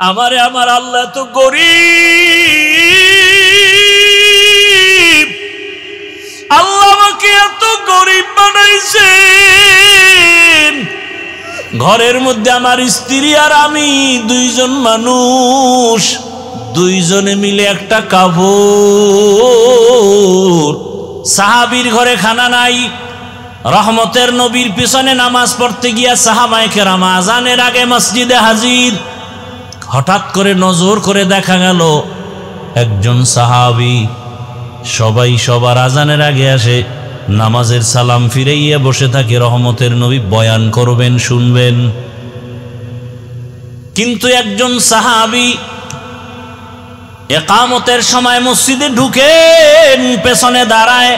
আমারে আমার আল্লাহ তো গরিব, আল্লাহ আমাকে এত গরিব বানাইছেন। ঘরের মধ্যে আমার স্ত্রী আর আমি দুইজন মানুষ, দুইজনে মিলে একটা কাপড়। সাহাবীর ঘরে খানা নাই, রহমতের নবীর পিছনে নামাজ পড়তে গিয়া সাহাবায়ে কেরাম আজানের আগে মসজিদে হাজির। হঠাৎ করে নজর করে দেখা গেল একজন সাহাবী, সবাই সবার আজানের আগে আসে, নামাজের সালাম ফিরাইয়া বসে থাকে, রহমতের নবী বয়ান করবেন, শুনবেন। কিন্তু একজন সাহাবী ইকামতের সময় মসজিদে ঢুকেন, পেছনে দাঁড়ায়,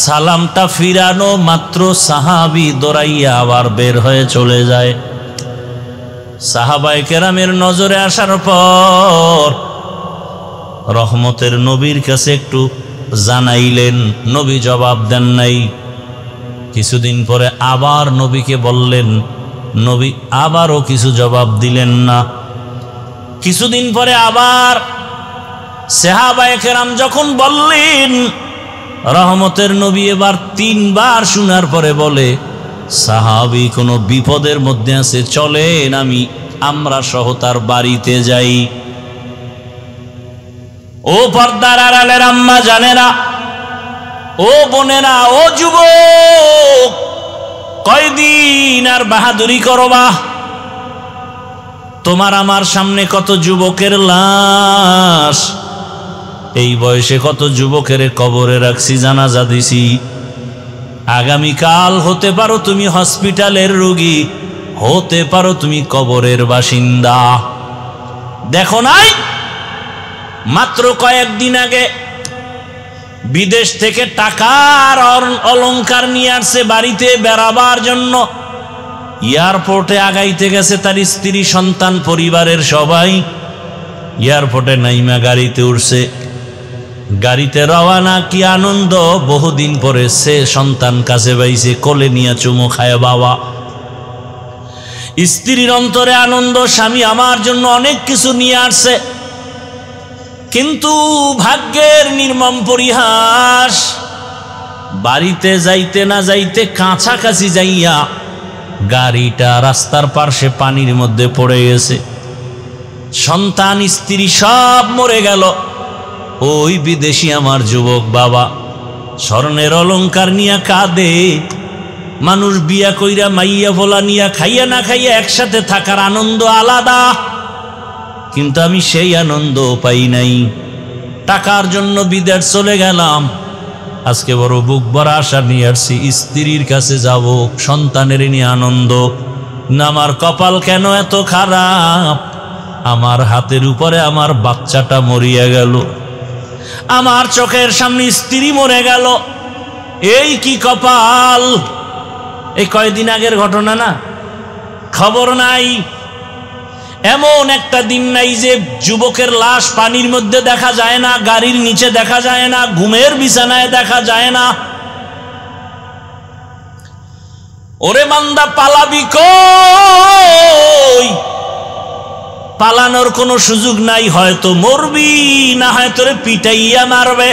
সালামটা ফিরানো মাত্র সাহাবী দৌড়াইয়া আবার বের হয়ে চলে যায়। সাহাবায়ে কেরামের নজরে আসার পর রহমতের নবীর কাছে একটু জানাইলেন, নবী জবাব দেন নাই। কিছুদিন পরে আবার নবীকে বললেন, নবী আবারও কিছু জবাব দিলেন না। কিছুদিন পরে আবার সাহাবায়ে কেরাম যখন বললেন, রহমতের নবী এবার 3 বার শোনার পরে বলে, সাহাবী কোনো বিপদের মধ্যে আছে, চলেন আমরা সহ তার বাড়িতে যাই। ও পর্দার আড়ালের আম্মা জানেরা, ও বোনেরা, ও যুবক, কয়দিন আর বাহাদুরি করবা? তোমার আমার সামনে কত যুবকের লাশ, এই বয়সে কত যুবকের কবরে রাখছি, জানাজা দিছি। আগামীকাল হতে পারো তুমি হসপিটালের রোগী, হতে পারো তুমি কবরের বাসিন্দা। দেখো নাই, মাত্র কয়েকদিন আগে বিদেশ থেকে টাকার অলংকার নিয়ে আসছে বাড়িতে বেড়াবার জন্য। এয়ারপোর্টে আগাইতে গেছে তার স্ত্রী, সন্তান, পরিবারের সবাই। এয়ারপোর্টে নাইমা গাড়িতে উঠছে, গাড়িতে রওয়ানা, কি আনন্দ! বহুদিন পরে সে সন্তান কাছে পাইছে, কোলে নিয়ে চুমু খায় বাবা। স্ত্রীর অন্তরে আনন্দ, স্বামী আমার জন্য অনেক কিছু নিয়ে আসছে। কিন্তু ভাগ্যের নির্মম পরিহাস, বাড়িতে যাইতে না যাইতে কাছাকাছি যাইয়া গাড়িটা রাস্তার পাশে পানির মধ্যে পড়ে গেছে। সন্তান, স্ত্রী সব মরে গেল। ওই বিদেশি আমার যুবক বাবা স্বর্ণের অলংকার নিয়া কাঁদে। মানুষ বিয়া কইরা মাইয়া ভোলা নিয়া খাইয়া না খাইয়া একসাথে থাকার আনন্দ আলাদা, কিন্তু আমি সেই আনন্দ পাই নাই। টাকার জন্য বিদেশ চলে গেলাম, আজকে বড় বুক ভরা আশা নিয়ে আসছি, স্ত্রীর কাছে যাব, সন্তানের নিয়ে আনন্দ। না, আমার কপাল কেন এত খারাপ, আমার হাতের উপরে আমার বাচ্চাটা মরিয়া গেল, আমার চোখের সামনে স্ত্রী মরে গেল। এই কি কপাল! এই কয়দিন আগের ঘটনা না, খবর নাই। এমন একটা দিন নাই যে যুবকের লাশ পানির মধ্যে দেখা যায় না, গাড়ির নিচে দেখা যায় না, ঘুমের বিছানায় দেখা যায় না। ওরে বান্দা, পালাবি কই? পালানোর কোনো সুযোগ নাই, হয়তো মরবি, না হয় তোরে পিটাইয়া মারবে।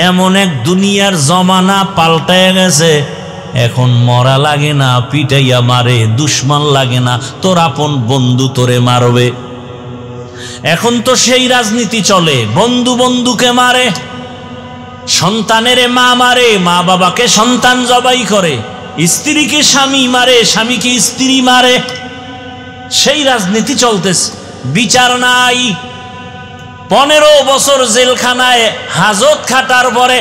এমন এক দুনিয়ার জমানা পাল্টায় গেছে, এখন মরা লাগে না, পিটাইয়া মারে। দুশ্মন লাগে না, তোর আপন বন্ধু তোরে মারবে। এখন তো সেই রাজনীতি চলে, বন্ধু বন্ধুকে মারে, সন্তানেরে মা মারে, মা বাবাকে সন্তান জবাই করে, স্ত্রীকে স্বামী মারে, স্বামীকে স্ত্রী মারে। সেই রাজনীতি চলতেছে, বিচার নাই। 15 বছর জেলখানায় হাজত খাটার পরে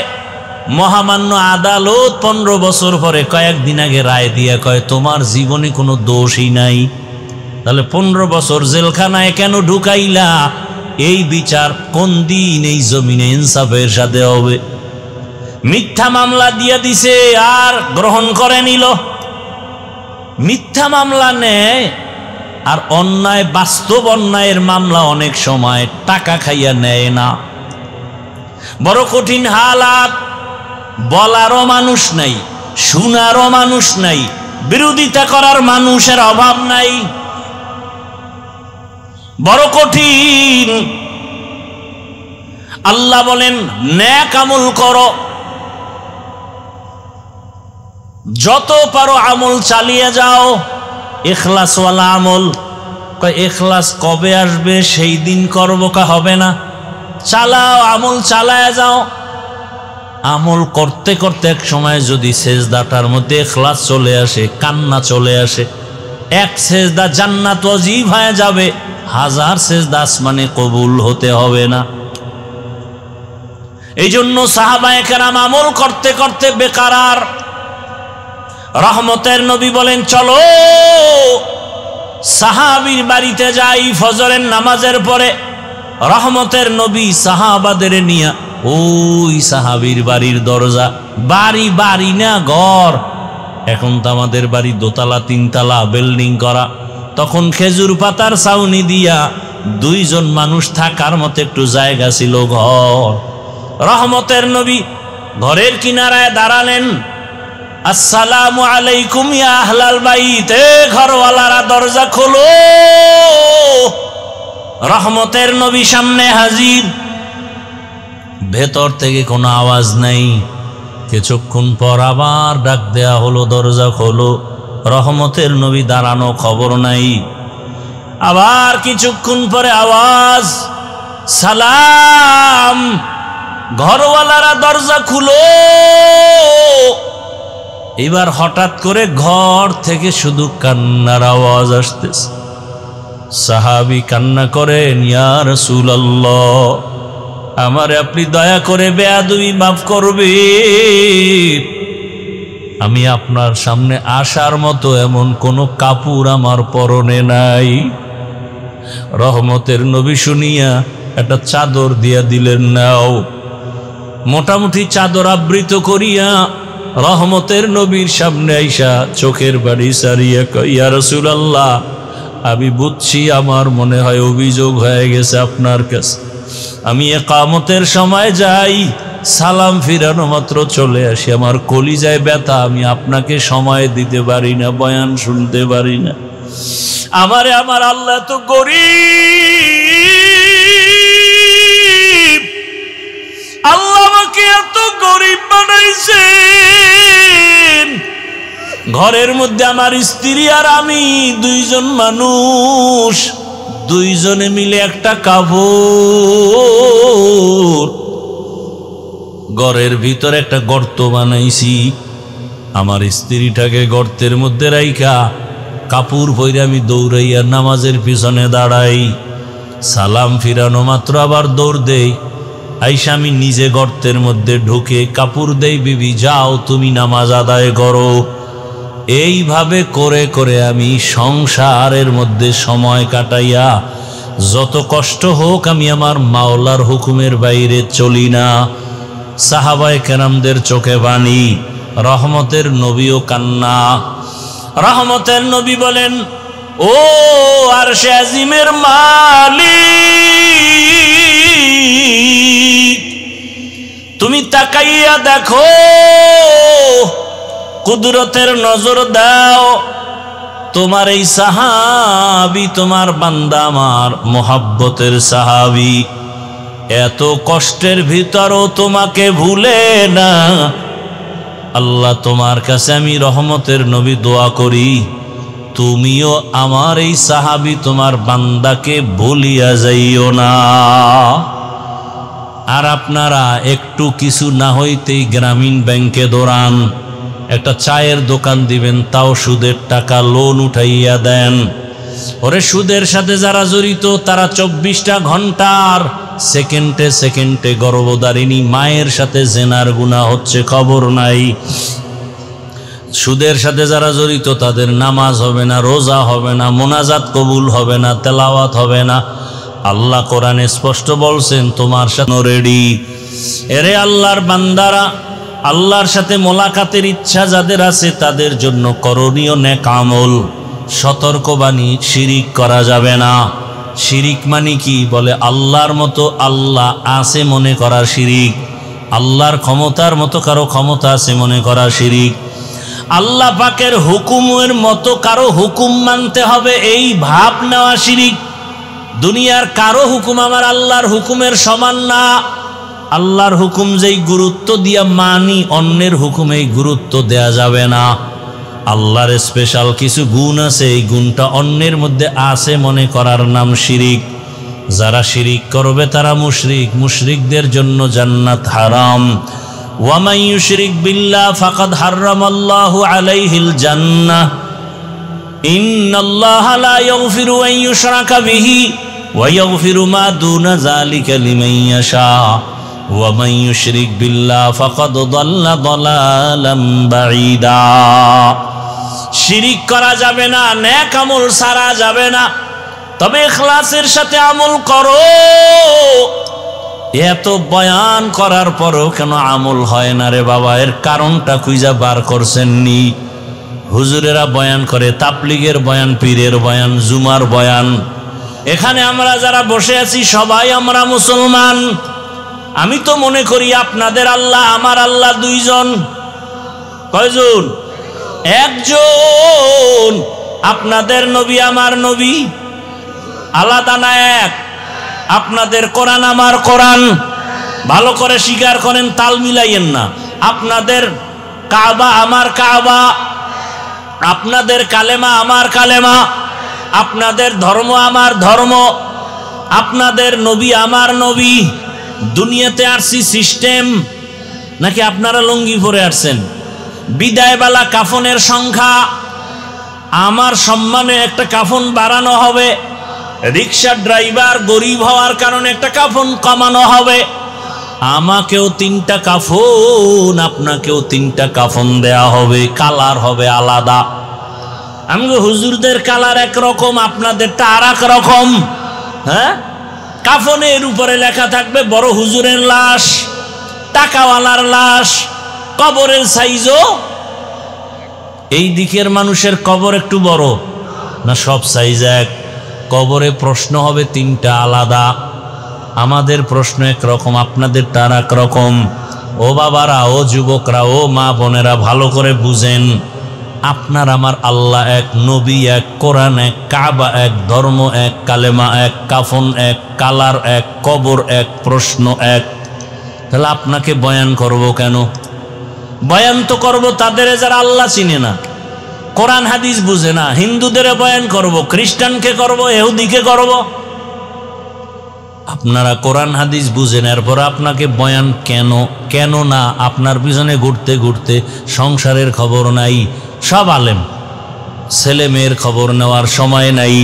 মহামান্য আদালত 15 বছর পরে কয়েকদিন আগে রায় দিয়া কয়, তোমার জীবনে কোনো দোষই নাই। তাহলে 15 বছর জেলখানায় কেন ঢুকাইলা? এই বিচার কোন দিন এই জমিনে ইনসাফের সাথে হবে? মিথ্যা মামলা দিয়া দিছে আর গ্রহণ করে নিল। মিথ্যা মামলা নেয় আর অন্যায়, বাস্তব অন্যায়ের মামলা অনেক সময় টাকা খাইয়া নেয় না। বড় কঠিন হালাত, বলারও মানুষ নাই, শোনারও মানুষ নাই, বিরোধিতা করার মানুষের অভাব নাই। বড় কঠিন। আল্লাহ বলেন নেক আমল করো, যত পারো আমল চালিয়ে যাও, ইখলাসওয়ালা আমল। ইখলাস কবে আসবে? সেই দিন করবো কা হবে না? চালাও, আমল চালায় যাও। আমল করতে করতে এক সময় যদি সেজদাটার মধ্যে ইখলাস চলে আসে, কান্না চলে আসে, এক সেজদা জান্নাত ওয়াজিব হয়ে যাবে, 1000 সেজদা আসমানে কবুল হতে হবে না। এই জন্য সাহাবায়ে কেরাম আমল করতে করতে বেকারার। রহমতের নবী বলেন চলো সাহাবীর বাড়িতে যাই ফজরের নামাজের পরে। রহমতের নবী সাহাবাদের নিয়ে ওই সাহাবীর বাড়ির দরজা, বাড়ি বাড়ি না ঘর, এখন তো আমাদের বাড়ি দোতলা তিনতলা বিল্ডিং করা, তখন খেজুর পাতার ছাউনি দিয়া 2 জন মানুষ থাকার মতো একটু জায়গা ছিল, ঘর। রহমতের নবী ঘরের কিনারায় দাঁড়ালেন, আসসালামু আলাইকুম ইয়া আহলাল বাইত, ঘরওয়ালারা দরজা খোলো। রহমতের নবী সামনে হাজির, ভেতর থেকে কোনো আওয়াজ নাই। কিছুক্ষণ পর আবার ডাক দেয়া হলো, দরজা খোলো। রহমতের নবী দাঁড়ানো, খবর নাই। আবার কিছুক্ষণ পরে আওয়াজ, সালাম, ঘরওয়ালারা দরজা খুলো। এবার হঠাৎ করে ঘর থেকে শুধু কান্নার আওয়াজ আসতেছে। সাহাবী কান্না করেন, ইয়া রাসূলুল্লাহ, আমারে আপনি দয়া করে বেয়াদবি মাফ করবেন। আমি আপনার সামনে আসার মতো এমন কোনো কাপড় আমার পরনে নাই। রহমতের নবী শুনিয়া একটা চাদর দিয়া দিলেন, নাও। মোটামুটি চাদর আবৃত করিয়া রহমতের নবীর সামনে আইসা চোখের বাড়ি সারিয়া কয়, ইয়া রাসূলুল্লাহ, আমি বুঝছি আমার মনে হয় অভিযোগ হয়ে গেছে আপনার কাছে। আমি ইকামতের সময় যাই, সালাম ফিরানো মাত্র চলে আসি, আমার কলিজায় ব্যথা, আমি আপনাকে সময় দিতে পারি না, বয়ান শুনতে পারি না। আমারে আমার আল্লাহ তো গরীব, আল্লাহ আমাকে এত গরীব বানাইছেন। ঘরের মধ্যে আমার স্ত্রী আর আমি 2 জন মানুষ, 2 জনে মিলে একটা কাপড়, ঘরের ভিতরে একটা গর্ত বানাইছি। আমার স্ত্রীটাকে গর্তের মধ্যে রাইখা কাপড় পরে আমি দৌড়াইয়া নামাজের পিছনে দাঁড়াই। সালাম ফিরানো মাত্র আবার দৌড় দেই, আইসা আমি নিজে গর্তের মধ্যে ঢুকে কাপড় দেই, বিবি যাও তুমি নামাজ আদায় করো। এইভাবে করে করে আমি সংসারের মধ্যে সময় কাটাইয়া, যত কষ্ট হোক আমি আমার মাওলার হুকুমের বাইরে চলি না। সাহাবায়ে কেরামদের চোখে পানি, রহমতের নবীও কান্না। রহমতের নবী বলেন, ও আরশে আজিমের মালিক, তুমি তাকাইয়া দেখো, কুদরতের নজর দাও, তোমার এই সাহাবী, তোমার বান্দা আমার মোহাব্বতের সাহাবী, এত কষ্টের ভিতরও তোমাকে ভুলে না। আল্লাহ, তোমার কাছে আমি রহমতের নবী দোয়া করি, তুমিও আমার এই সাহাবী তোমার বান্দাকে ভুলিয়া যাইও না। আর আপনারা একটু কিছু না হইতেই গ্রামীণ ব্যাংকে দৌড়ান, একটা চায়ের দোকান দিবেন, তাও সুদের টাকা লোন উঠাইয়া দেন। ওরে সুদের সাথে যারা জড়িত তারা 24টা ঘন্টার সেকেন্ডে সেকেন্ডে গর্ভধারিণী মায়ের সাথে জেনার গুনাহ হচ্ছে, খবর নাই। সুদের সাথে যারা জড়িত তাদের নামাজ হবে না, রোজা হবে না, মোনাজাত কবুল হবে না, তেলাওয়াত হবে না। আল্লাহ কোরআনে স্পষ্ট বলছেন, তোমার সাথে রেডি। এরে আল্লাহর বান্দারা, আল্লাহর সাথে মোলাকাতের ইচ্ছা যাদের আছে তাদের জন্য করণীয় নেক আমল। সতর্কবাণী, শিরিক করা যাবে না। শিরিক মানে কি? বলে আল্লাহর মতো আল্লাহ আছে মনে করা শিরিক, আল্লাহর ক্ষমতার মতো কারো ক্ষমতা আছে মনে করা শিরিক, আল্লাহ পাকের হুকুমের মতো কারো হুকুম মানতে হবে এই ভাব নেওয়া শিরিক। দুনিয়ার কারো হুকুম আমার আল্লাহর হুকুমের সমান না। আল্লাহর হুকুম যেই গুরুত্ব দিয়া মানি, অন্যের হুকুমে গুরুত্ব দেয়া যাবে না। আল্লাহর স্পেশাল কিছু গুণ আছে, এই গুণটা অন্যের মধ্যে আছে মনে করার নাম শিরিক। যারা শিরিক করবে তারা মুশরিক, মুশরিকদের জন্য জান্নাত হারাম। ওয়া মান ইউশরিক বিল্লাহ ফাকাদ হারামাল্লাহু আলাইহিল জান্নাহ ইন্নাল্লাহা লা ইয়াগফিরু আন ইউশরাকা বিহি ওয়া ইয়াগফিরু মা দুনা যালিকা লিমান ইয়াশা ওয়া মান ইউশরিক বিল্লাহ ফাকাদ দাল্লা দালালাম বাঈদা। শিরিক করা যাবে না, নেক আমল ছাড়া যাবে না, তবে ইখলাসের সাথে আমল করো। এত বয়ান করার পরও কেন আমল হয় না রে বাবা? এর কারণটা খুঁজে বার করছেননি? হুজুরেরা বয়ান করে, তাবলীগের বয়ান, পীরের বয়ান, জুমার বয়ান। এখানে আমরা যারা বসে আছি সবাই আমরা মুসলমান। আমি তো মনে করি আপনাদের আল্লাহ আমার আল্লাহ দুইজন। কয়জন? একজন। আপনাদের নবী আমার নবী আলাদা না এক? আপনাদের কোরআন আমার কোরআন। ভালো করে স্বীকার করেন, তাল মিলাইয়েন না। আপনাদের কাবা আমার কাবা, আপনাদের কালেমা আমার কালেমা, আপনাদের ধর্ম আমার ধর্ম, আপনাদের নবী আমার নবী। দুনিয়াতে আসছি সিস্টেম, নাকি আপনারা লুঙ্গি পরে আসছেন? বিদায়বেলা কাফনের সংখ্যা, আমার সম্মানে একটা কাফন বাড়ানো হবে। রিক্সা ড্রাইভার গরিব হওয়ার কারণে একটা কাফন কমানো হবে। আমাকেও 3টা কাফন, আপনাকেও 3টা কাফন দেয়া হবে, কালার হবে আলাদা। আমি হুজুরদের কালার একরকম, আপনাদেরটা আর এক রকম। হ্যাঁ, কাফনের উপরে লেখা থাকবে বড় হুজুরের লাশ, টাকাওয়ালার লাশ, কবরের সাইজও। এই দিকের মানুষের কবর একটু বড় না সব সাইজ এক? কবরে প্রশ্ন হবে 3টা আলাদা। আমাদের প্রশ্ন একরকম, আপনাদেরটা আর এক রকম। ও বাবারা, ও যুবকরা, ও মা বোনেরা, ভালো করে বুঝেন, আপনার আমার আল্লাহ এক, নবী এক, কোরআন এক, কাবা এক, ধর্ম এক, কালেমা এক, কাফন এক, কালার এক, কবর এক, প্রশ্ন এক। তাহলে আপনাকে বয়ান করব কেন? বয়ান তো করব তাদের যারা আল্লাহ চিনে না, কোরআন হাদিস বুঝে না। হিন্দুদের বয়ান করব, খ্রিস্টানকে করব, ইহুদিকে করব। আপনারা কোরআন হাদিস বুঝেন, এরপর আপনাকে বয়ান কেন? কেন না? আপনার পিছনে ঘুরতে ঘুরতে সংসারের খবর নাই। সব আলেম, ছেলে মেয়ের খবর নেওয়ার সময় নাই।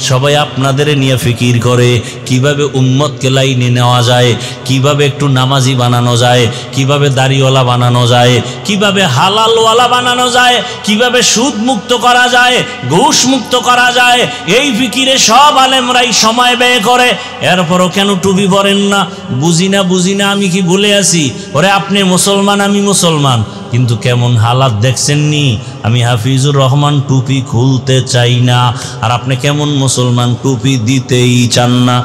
সবাই আপনাদের নিয়ে ফিকির করে কিভাবে উম্মতকে লাইনে নেওয়া যায়, কিভাবে একটু নামাজি বানানো যায়, কিভাবে দাড়িওয়ালা বানানো যায়, কিভাবে হালালওয়ালা বানানো যায়, কিভাবে সুদ মুক্ত করা যায়, ঘুষ মুক্ত করা যায়। এই ফিকিরে সব আলেমরাই সময় ব্যয় করে। এরপরও কেন টুপি পরেন না? বুঝি না, বুঝি না। আমি কি ভুলে আছি? ওরে আপনি মুসলমান, আমি মুসলমান, কিন্তু কেমন হালাত দেখছেননি? আমি হাফিজুর রহমান টুপি খুলতে চাই না, আর আপনি কেমন মুসলমান টুপি দিতেই চান না।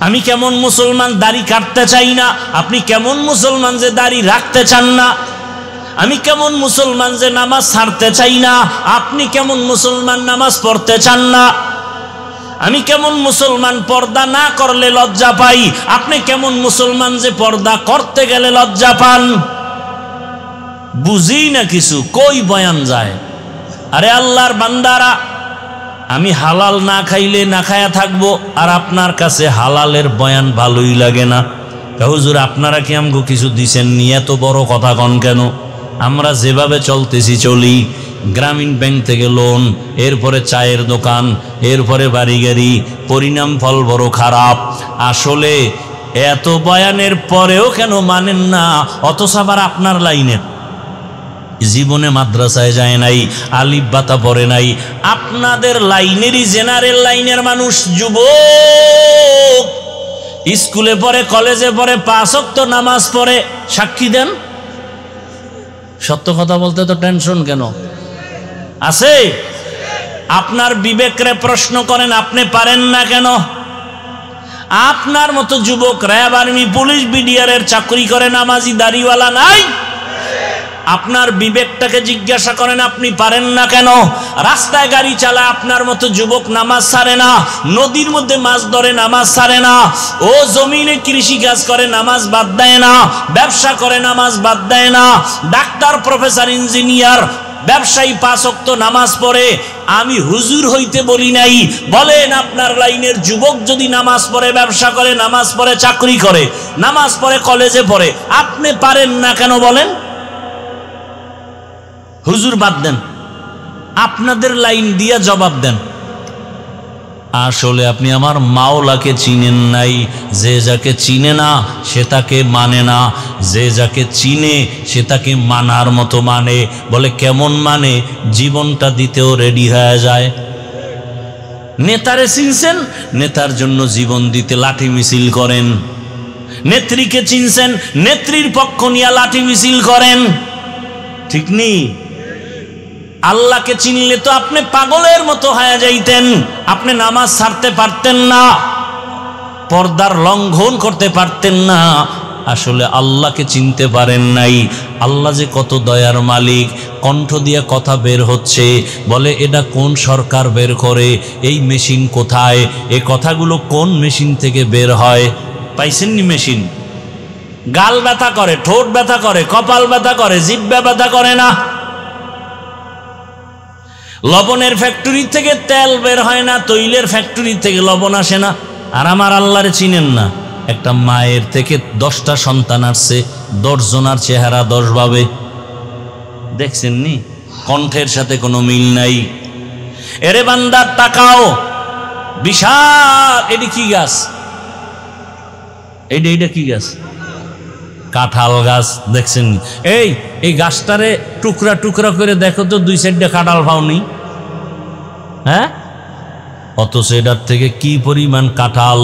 আমি কেমন মুসলমান দাড়ি কাটতে চাই না, আপনি কেমন মুসলমান যে দাড়ি রাখতে চান না। আমি কেমন মুসলমান যে নামাজ ছাড়তে চাই না, আপনি কেমন মুসলমান নামাজ পড়তে চান না। আমি কেমন মুসলমান পর্দা না করলে লজ্জা পাই, আপনি কেমন মুসলমান যে পর্দা করতে গেলে লজ্জা পান। বুঝি না কিছু, কই বয়ান যায়? আরে আল্লাহর বান্দারা, আমি হালাল না খাইলে না খায়া থাকবো, আর আপনার কাছে হালালের বয়ান ভালোই লাগে না। হুজুর আপনারা কি আমগো কিছু দিছেন নি? এত বড় কথা কন কেন? আমরা যেভাবে চলতেছি চলি, গ্রামীণ ব্যাংক থেকে লোন, এরপরে চায়ের দোকান, এরপরে বাড়ি গাড়ি, পরিণাম ফল বড় খারাপ। আসলে এত বয়ানের পরেও কেন মানেন না? অথচ আবার আপনার লাইনের জীবনে মাদ্রাসায় যায় নাই, আলিফ বাতা পড়ে নাই। আপনাদের লাইনেরই জেনারেল লাইনের মানুষ, যুবক, স্কুলে পড়ে, কলেজে পড়ে, 5 ওয়াক্ত নামাজ পড়ে। সাক্ষী দেন। সত্য কথা বলতে তো টেনশন কেন আছে? আপনার বিবেকরে প্রশ্ন করেন, আপনি পারেন না কেন? আপনার মতো যুবক র্যাব, আর্মি, পুলিশ, বিডিআর এর চাকরি করে, নামাজি দাড়িওয়ালা নাই? আপনার বিবেকটাকে জিজ্ঞাসা করেন, আপনি পারেন না কেন? রাস্তায় গাড়ি চালায় আপনার মতো যুবক নামাজ ছাড়ে না, নদীর মধ্যে মাছ ধরে নামাজ ছাড়ে না, ও জমিনে কৃষি কাজ করে নামাজ বাদ দেয় না, ব্যবসা করে নামাজ বাদ দেয় না, ডাক্তার, প্রফেসর, ইঞ্জিনিয়ার, ব্যবসায়ী 5 ওয়াক্ত নামাজ পড়ে। আমি হুজুর হইতে বলি নাই। বলেন আপনার লাইনের যুবক যদি নামাজ পড়ে, ব্যবসা করে, নামাজ পড়ে, চাকরি করে, নামাজ পড়ে, কলেজে পড়ে, আপনি পারেন না কেন বলেন? হুজুর বাদ দেন, আপনাদের লাইন দিয়া জবাব দেন। আসলে আপনি আমার মাওলাকে চিনেন নাই। যে যাকে চিনে না সে তাকে মানে না, যে যাকে চিনে সে তাকে মানার মতো মানে। বলে কেমন মানে? জীবনটা দিতেও রেডি হয়ে যায়। নেতারে চিনছেন, নেতার জন্য জীবন দিতে লাঠি মিছিল করেন। নেত্রীকে চিনছেন, নেত্রীর পক্ষ নিয়ে লাঠি মিছিল করেন। ঠিক নেই? আল্লাহকে চিনলে তো আপনি পাগলের মতো হয়ে যাইতেন। আপনি নামাজ ছাড়তে পারতেন না, পর্দার লঙ্ঘন করতে পারতেন না। আসলে আল্লাহকে চিনতে পারেন নাই। আল্লাহ যে কত দয়ার মালিক। কণ্ঠ দিয়ে কথা বের হচ্ছে, বলে এটা কোন সরকার বের করে, এই মেশিন কোথায়, এই কথাগুলো কোন মেশিন থেকে বের হয়? পাইছেননি মেশিন? গাল ব্যথা করে, ঠোঁট ব্যথা করে, কপাল ব্যথা করে, জিহ্বা ব্যথা করে না? লবণের ফ্যাক্টরি থেকে তেল বের হয় না, তৈলের ফ্যাক্টরি থেকে লবণ আসে না। আর আমার আল্লাহরে চিনেন না। একটা মায়ের থেকে 10টা সন্তান আসছে, 10 জনার চেহারা 10 ভাবে। দেখছেন নি? কণ্ঠের সাথে কোনো মিল নাই। এরে বান্দা তাকাও, বিশাল, এটি কি গাছ? এইটা কি গাছ? কাঁঠাল গাছ। দেখছেন? এই গাছটারে টুকরা টুকরা করে দেখো তো, 2 সাইডে কাঁঠাল পাওনি? হ্যাঁ, অথচ এটার থেকে কি পরিমাণ কাঁঠাল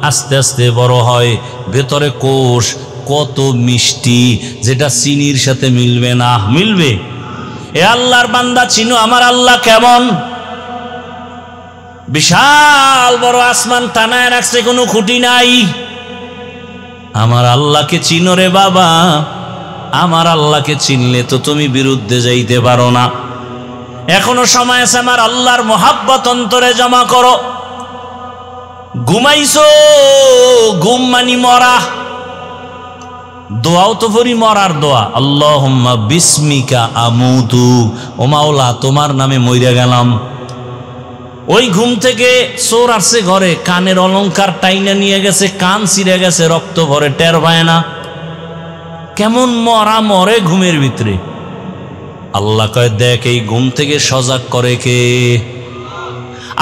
আস্তে আস্তে বড় হয়। ভেতরে কোষ কত মিষ্টি, যেটা চিনির সাথে মিলবে না। মিলবে? এ আল্লাহর বান্দা চিনো আমার আল্লাহ কেমন? বিশাল বড় আসমান টানায় রাখছে, কোনো খুঁটি নাই। আমার আল্লাহকে চিনো রে বাবা। আমার আল্লাহকে চিনলে তো তুমি বিরুদ্ধে যাইতে পারো না। এখনো সময় আছে, আমার আল্লাহর মোহাব্বত অন্তরে জমা করো। ঘুমাইছো, ঘুম মানি মরা। দোয়াও তো পড়ি মরার দোয়া, আল্লাহুম্মা বিসমিকা আমুতু, ও মাওলা তোমার নামে মইরা গেলাম। ওই ঘুম থেকে চোর আসছে ঘরে, কানের অলংকার টাইনা নিয়ে গেছে, কান ছিঁড়ে গেছে, রক্ত ভরে, টের পায় না। কেমন মরা মরে ঘুমের ভিতরে। আল্লাহ কয় দেখ, এই ঘুম থেকে সজাগ করে কে?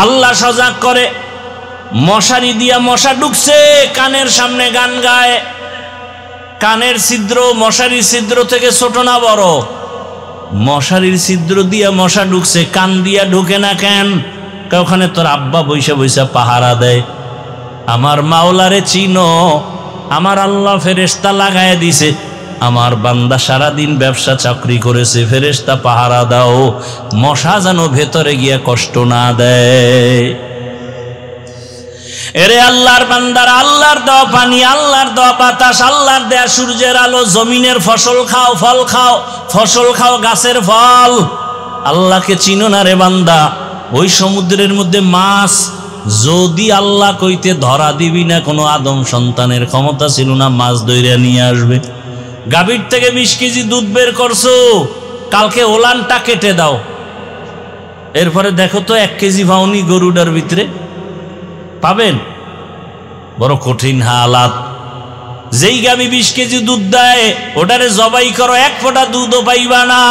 আল্লাহ সজাগ করে। মশারি দিয়া মশা ঢুকছে, কানের সামনে গান গায়। কানের ছিদ্র মশারির ছিদ্র থেকে ছোট না বড়? মশারির ছিদ্র দিয়া মশা ঢুকছে, কান দিয়া ঢুকে না কেন? ওখানে তোর আব্বা বৈশা বৈশা পাহারা দেয়। আমার মাওলারে চিনো? আমার আল্লাহ ফেরেশতা লাগায় দিছে। আমার বান্দা সারাদিন ব্যবসা চাকরি করেছে, ফেরেশতা পাহারা দাও, মশা যেন ভেতরে গিয়া কষ্ট না দেয়। এরে আল্লাহর বান্দারা, আল্লাহর দেওয়া পানি, আল্লাহর দেওয়া বাতাস, আল্লাহর দেয়া সূর্যের আলো, জমিনের ফসল খাও, ফল খাও, ফসল খাও, গাছের ফল। আল্লাহকে চিনো না রে বান্দা? ওই সমুদ্রের মধ্যে মাছ যদি আল্লাহ কইতে ধরা দিবি না, কোনো আদম সন্তানের ক্ষমতা ছিল না মাছ ধইরা নিয়ে আসবে। গাভীর থেকে 20 কেজি দুধ বের করছো, কালকে ওলানটা কেটে দাও, এরপরে দেখো তো 1 কেজি পাওনি গরুটার ভিতরে। পাবেন? বড় কঠিন হালাত। যেই গাভী 20 কেজি দুধ দেয়, ওটারে জবাই করো, 1 ফোঁটা দুধও পাইবা না।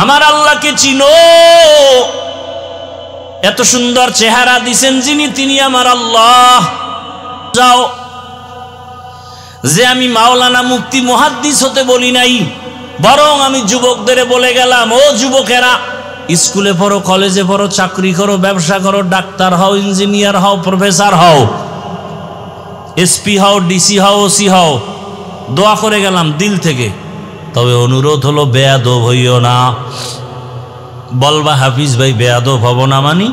আমার আল্লাহকে চিনো? এত সুন্দর চেহারা দিছেন যিনি, তিনি আমার আল্লাহ। যাও, যে আমি মাওলানা মুফতি মুহাদ্দিস হতে বলি নাই, বরং আমি যুবকদের বলে গেলাম, ও যুবকেরা, স্কুলে পড়ো, কলেজে পড়ো, চাকরি করো, ব্যবসা করো, ডাক্তার হও, ইঞ্জিনিয়ার হও, প্রফেসর হও, এসপি হও, ডিসি হও, ওসি হও, দোয়া করে গেলাম দিল থেকে। তবে অনুরোধ হলো, বেয়াদব হইও না। বলবা হাফিজ ভাই বেয়াদব হব না মানি?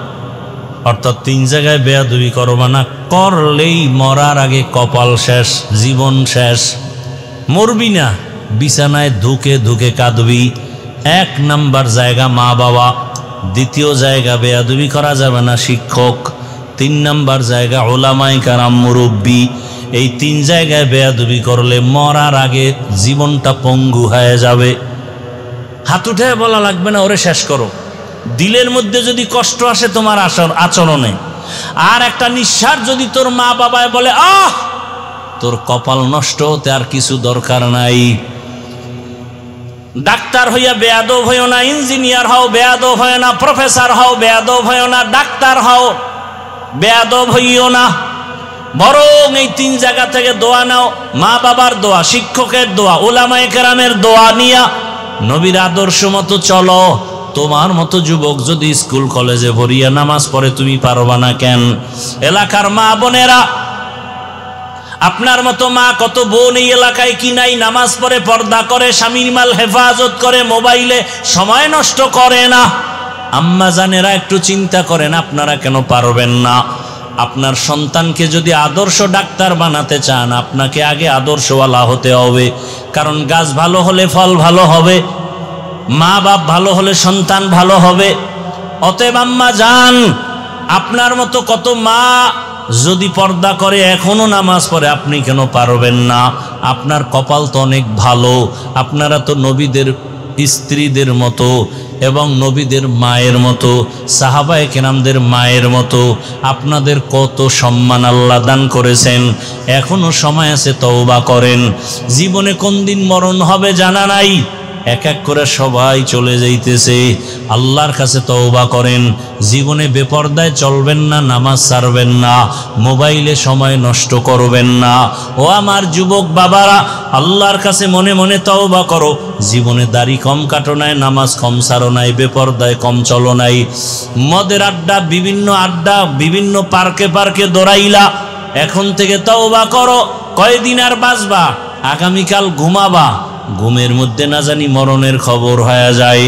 অর্থাৎ 3 জায়গায় বেয়াদবি করবা না, করলেই মরার আগে কপাল শেষ, জীবন শেষ। মরবি না, বিছানায় ধুকে ধুকে কাঁদবি। 1 নাম্বার জায়গা মা বাবা, 2য় জায়গা বেয়াদবি করা যাবে না শিক্ষক, 3 নাম্বার জায়গা উলামায়ে কেরাম মুরব্বী। এই 3 জায়গায় বেয়াদবি করলে মরার আগে জীবনটা পঙ্গু হয়ে যাবে। হাত উঠে বলা লাগবে না ওরে শেষ করো। দিলের মধ্যে যদি কষ্ট আসে তোমার আচরণে, আর একটা নিঃশ্বাস যদি তোর মা বাবায় বলে আহ, তোর কপাল নষ্ট হতে আর কিছু দরকার নাই। ডাক্তার হইয়া বেয়াদব হইও না, ইঞ্জিনিয়ার হও বেয়াদব হইও না, প্রফেসর হও বেয়াদব হইও না, ডাক্তার হও বেয়াদব হইও না। বরং এই 3 জায়গা থেকে দোয়া নাও, মা বাবার দোয়া, শিক্ষকের দোয়া, উলামায়ে কেরামের দোয়া নিয়া নবীর আদর্শ মতো চলো। তোমার মতো যুবক যদি স্কুল কলেজে ভরিয়া নামাজ পড়ে তুমি পারবা না কেন? এলাকার মা বোনেরা, আপনার মতো মা কত বোন এই এলাকায় কি নাই? নামাজ পড়ে, পর্দা করে, স্বামীর মাল হেফাজত করে, মোবাইলে সময় নষ্ট করে না। আম্মা জানেরা একটু চিন্তা করেন, আপনারা কেন পারবেন না? আপনার সন্তানকে যদি আদর্শ ডাক্তার বানাতে চান, আপনাকে আগে আদর্শওয়ালা হতে হবে। কারণ গাছ ভালো হলে ফল ভালো হবে, মা বাপ ভালো হলে সন্তান ভালো হবে। অতএব আম্মা জান, আপনার মতো কত মা যদি পর্দা করে এখনো নামাজ পড়ে, আপনি কেন পারবেন না? আপনার কপাল তো অনেক ভালো। আপনারা তো নবীদের স্ত্রীদের মতো এবং নবীদের মায়ের মতো, সাহাবায়ে কেরামদের মায়ের মতো। আপনাদের কত সম্মান আল্লাহ দান করেছেন। এখনো সময় আছে, তওবা করেন। জীবনে কোন দিন মরণ হবে জানা নাই, এক এক করে সবাই চলে যাইতেছে। আল্লাহর কাছে তওবা করেন। জীবনে বেপরদায় চলবেন না, নামাজ ছাড়বেন না, মোবাইলে সময় নষ্ট করবেন না। ও আমার যুবক বাবারা, আল্লাহর কাছে মনে মনে তওবা করো। জীবনে দাড়ি কম কাটো নাই, নামাজ কম ছাড়ো নাই, বেপরদায় কম চলো নাই, মদের আড্ডা, বিভিন্ন পার্কে পার্কে দৌড়াইলা। এখন থেকে তওবা করো। কয়দিন আর বাঁচবা? আগামীকাল ঘুমাবা, ঘুমের মধ্যে না জানি মরণের খবর হয়ে যায়।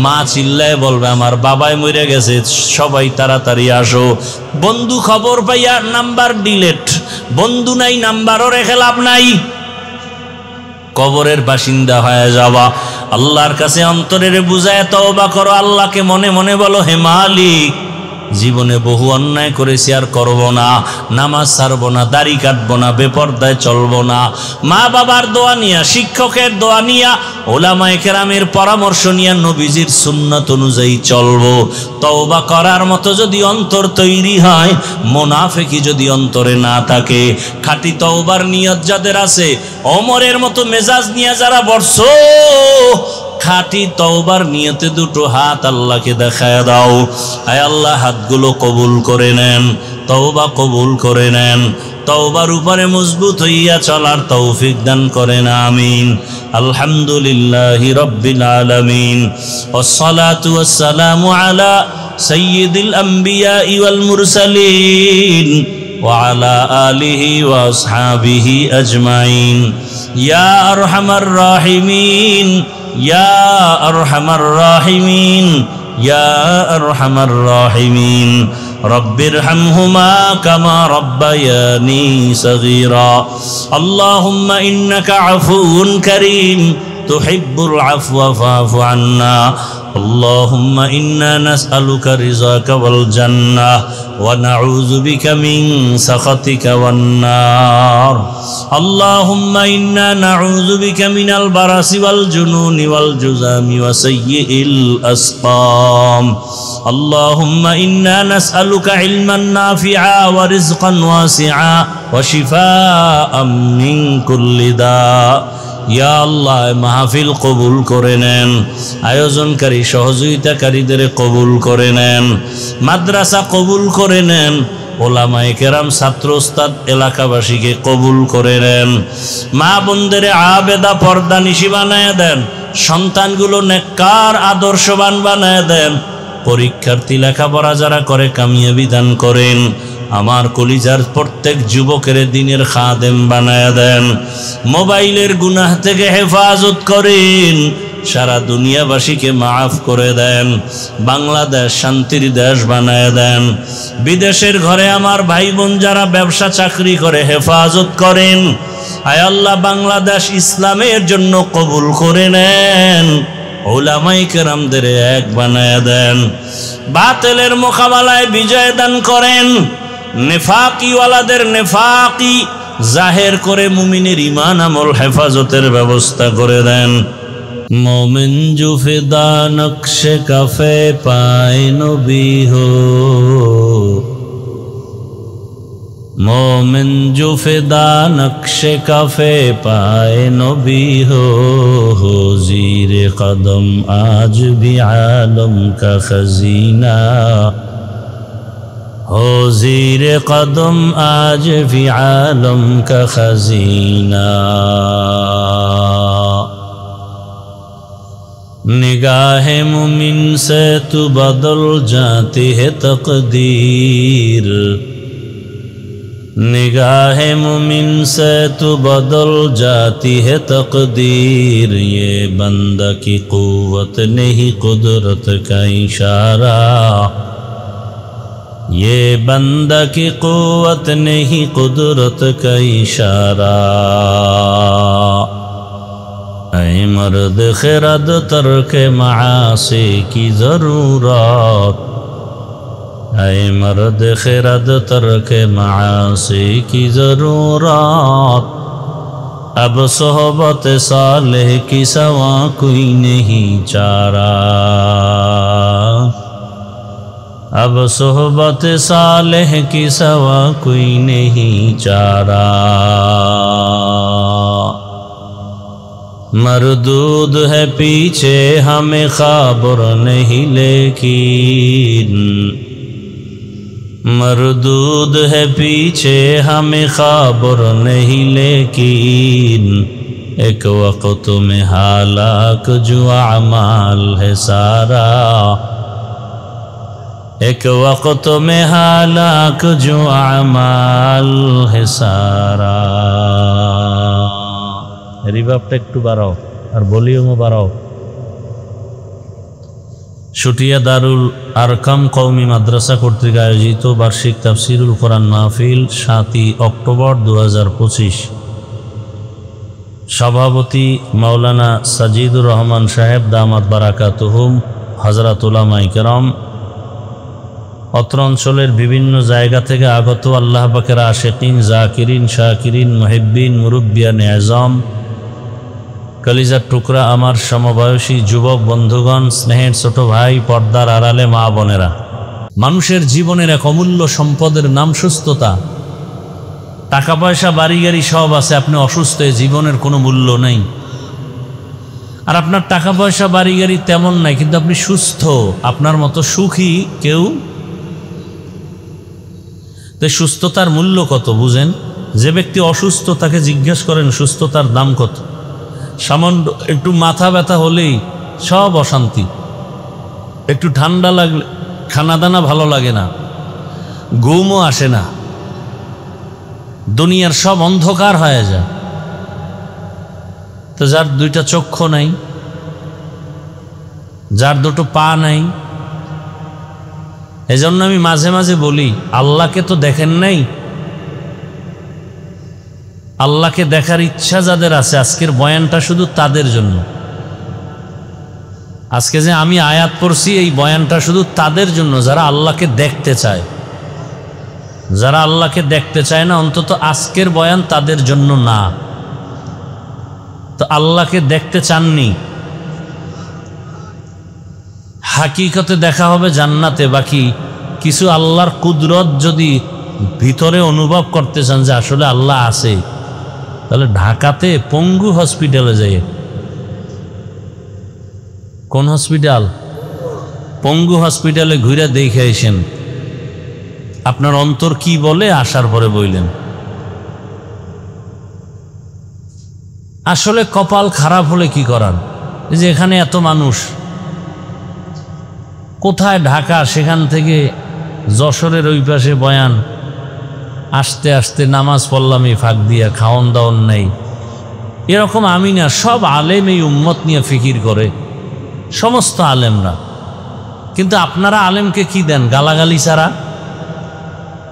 মা চিল্লায় বলবে আমার বাবাই মরে গেছে, সবাই তাড়াতাড়ি আসো। বন্ধু খবর পাইয়া নাম্বার ডিলেট, বন্ধু নাই নাম্বারও রেখে লাভ নাই, কবরের বাসিন্দা হয়ে যাবা। আল্লাহর কাছে অন্তরের বুঝায় তওবা করো। আল্লাহকে মনে মনে বলো, হে মালিক, জীবনে বহু অন্যায় করেছি, আর করব না, নামাজ ছাড়বো না, দাড়ি কাটবো না, বেপরদায় চলবো না। মা বাবার দোয়া নিয়া, শিক্ষকের দোয়া নিয়া, উলামায়ে কেরামের পরামর্শ নিয়া নবীজির সুন্নাত অনুযায়ী চলবো। তওবা করার মতো যদি অন্তর তৈরি হয়, মুনাফিকি যদি অন্তরে না থাকে, খাঁটি তওবার নিয়ত যাদের আছে, ওমরের মতো মেজাজ নিয়ে যারা বসছো, খাঁটি তওবার নিয়তে দুটো হাত আল্লাহকে দেখায় দাও। আয় আল্লাহ, হাতগুলো কবুল করে নেন, তওবা কবুল করে নেন, তওবার উপরে মজবুত হইয়া চলার তৌফিক দান করেন, আমিন। আলহামদুলিল্লাহি রাব্বিল আলামিন, ওয়াসসালাতু ওয়াসসালামু আলা সাইয়্যিদিল আমবিয়া ওয়াল মুরসালিন ওয়া আলা আলিহি ওয়া আসহাবিহি আজমাইন। ইয়া আরহামার রাহিমিন, ইয়া আরহামার রাহিমিন, ইয়া আরহামার রাহিমিন। রব্বিরহামহুমা কামা রব্বায়ানি সগীরা। আল্লাহুম্মা ইন্নাকা আফুউন কারীম তুহিব্বুল আফওয়া ফা'ফু আন্না। اللهم إنا نسألك رضاك والجنة ونعوذ بك من سخطك والنار. اللهم إنا نعوذ بك من البرص والجنون والجذام وسيء الأسقام. اللهم إنا نسألك علما نافعا ورزقا واسعا وشفاء من كل داء. ইয়া আল্লাহ, মাহফিল কবুল করে নেন, আয়োজনকারী সহযোগিতাকারীদের কবুল করে নেন, মাদ্রাসা কবুল করে নেন, ওলামায়ে কেরাম, ছাত্র ওস্তাদ, এলাকাবাসীকে কবুল করে নেন। মা বোনদের আবেদা পর্দা নিশি বানায় দেন, সন্তানগুলো নেককার আদর্শবান বানায় দেন, পরীক্ষার্থী লেখাপড়া যারা করে কামিয়াবি দান করেন। আমার কলিজার প্রত্যেক যুবকের দিনের খাদেম বানায় দেন, মোবাইলের গুনাহ থেকে হেফাজত করেন, সারা দুনিয়াবাসীকে মাফ করে দেন, বাংলাদেশ শান্তির দেশ বানায় দেন। বিদেশের ঘরে আমার ভাই বোন যারা ব্যবসা চাকরি করে হেফাজত করেন, আয় আল্লাহ বাংলাদেশ ইসলামের জন্য কবুল করে নেন, উলামায়ে কেরামদের এক বানায়া দেন, বাতিলের মোকাবেলায় বিজয় দান করেন, নেফাকি ওয়ালাদের নেফাকি জাহের করে মুমিনের ঈমান আমল হেফাজতের ব্যবস্থা করে দেন। मोमिन जो फिदा नक्शे कफे पाए नबी हो, मोमिन जो फिदा नक्शे कफे पाए नबी हो जीर कदम आज भी आलम का खजीना, हो जीर कदम आज भी आलम का खजीना। निगाह मुमिन से तू बदल जाती है तकदीर, निगाह मुमिन से तू बदल जाती है तकदीर, ये बंदा की कुव्वत नहीं कुदरत का इशारा, ये बंदा की कुव्वत नहीं कुदरत का इशारा। ऐ मर्द खिरद तर्क मासी की ज़रूरत, ऐ मर्द खिरद तर्क मासी की ज़रूरत, अब सोहबत सालेह की सवा कोई नहीं चारा, अब सोहबत सालेह की सवा कोई नहीं चारा। मरदूद है पीछे हमें खबर नहीं लेकिन, मरदूद है पीछे हमें खबर नहीं लेकिन, एक वक्त में हालाक जो अमाल है सारा, एक वक्त में हालाक जो अमाल है सारा। রিভাবটা একটু বাড়াও আর ভলিউমও বাড়াও। শুটিয়া দারুল আরকাম কওমি মাদ্রাসা কর্তৃক আয়োজিত বার্ষিক তাফসিরুল কোরআন মাহফিল 7ই অক্টোবর 2025। সভাপতি মাওলানা সাজিদুর রহমান সাহেব দামাত বারাকাতুহুম, হযরত উলামায়ে কেরাম, অত্র অঞ্চলের বিভিন্ন জায়গা থেকে আগত আল্লাহ পাকের আশিকিন, জাকিরিন, শাকিরিন, মুহিব্বিন, মুরব্বিয়ান আযম, কলিজার টুকরা আমার সমবয়সী যুবক বন্ধুগণ, স্নেহের ছোট ভাই, পর্দার আড়ালে মা বোনেরা, মানুষের জীবনের এক অমূল্য সম্পদের নাম সুস্থতা। টাকা পয়সা বাড়ি গাড়ি সব আছে, আপনি অসুস্থ, জীবনের কোনো মূল্য নেই। আর আপনার টাকা পয়সা বাড়ি গাড়ি তেমন নাই, কিন্তু আপনি সুস্থ, আপনার মতো সুখী কেউ। তো সুস্থতার মূল্য কত বুঝেন? যে ব্যক্তি অসুস্থ তাকে জিজ্ঞেস করেন সুস্থতার দাম কত। সামান্য একটু মাথা ব্যথা হলেই সব অশান্তি, একটু ঠান্ডা লাগলে খানা দানা ভালো লাগে না, ঘুমও আসে না, দুনিয়ার সব অন্ধকার হয়ে যায়। তো যার দুইটা চক্ষু নাই, যার দুটো পা নাই, এজন্য আমি মাঝে মাঝে বলি, আল্লাহকে তো দেখেন নাই, আল্লাহকে দেখার ইচ্ছা যাদের আছে, আজকের বয়ানটা শুধু তাদের জন্য। আজকে যে আমি আয়াত পড়ছি, এই বয়ানটা শুধু তাদের জন্য যারা আল্লাহকে দেখতে চায়। যারা আল্লাহকে দেখতে চায় না, অন্তত আজকের বয়ান তাদের জন্য না। তো আল্লাহকে দেখতে চাননি, হাকিকতে দেখা হবে জান্নাতে। বাকি কিছু আল্লাহর কুদরত যদি ভিতরে অনুভব করতে চান যে আসলে আল্লাহ আছে, তাহলে ঢাকাতে পঙ্গু হসপিটালে যাই। কোন হসপিটাল? পঙ্গু হসপিটালে ঘুরে দেখে আসেন, আপনার অন্তর কি বলে আসার পরে বললেন। আসলে কপাল খারাপ হলে কি করার, এই যে এখানে এত মানুষ, কোথায় ঢাকা, সেখান থেকে যশোরের ওই পাশে বয়ান, আসতে আসতে নামাজ পড়লাম এই ফাঁক দিয়া, খাওয়ন দাওয়ন নেই। এরকম আমি না, সব আলেম এই উম্মত নিয়ে ফিকির করে, সমস্ত আলেমরা। কিন্তু আপনারা আলেমকে কি দেন? গালাগালি ছাড়া,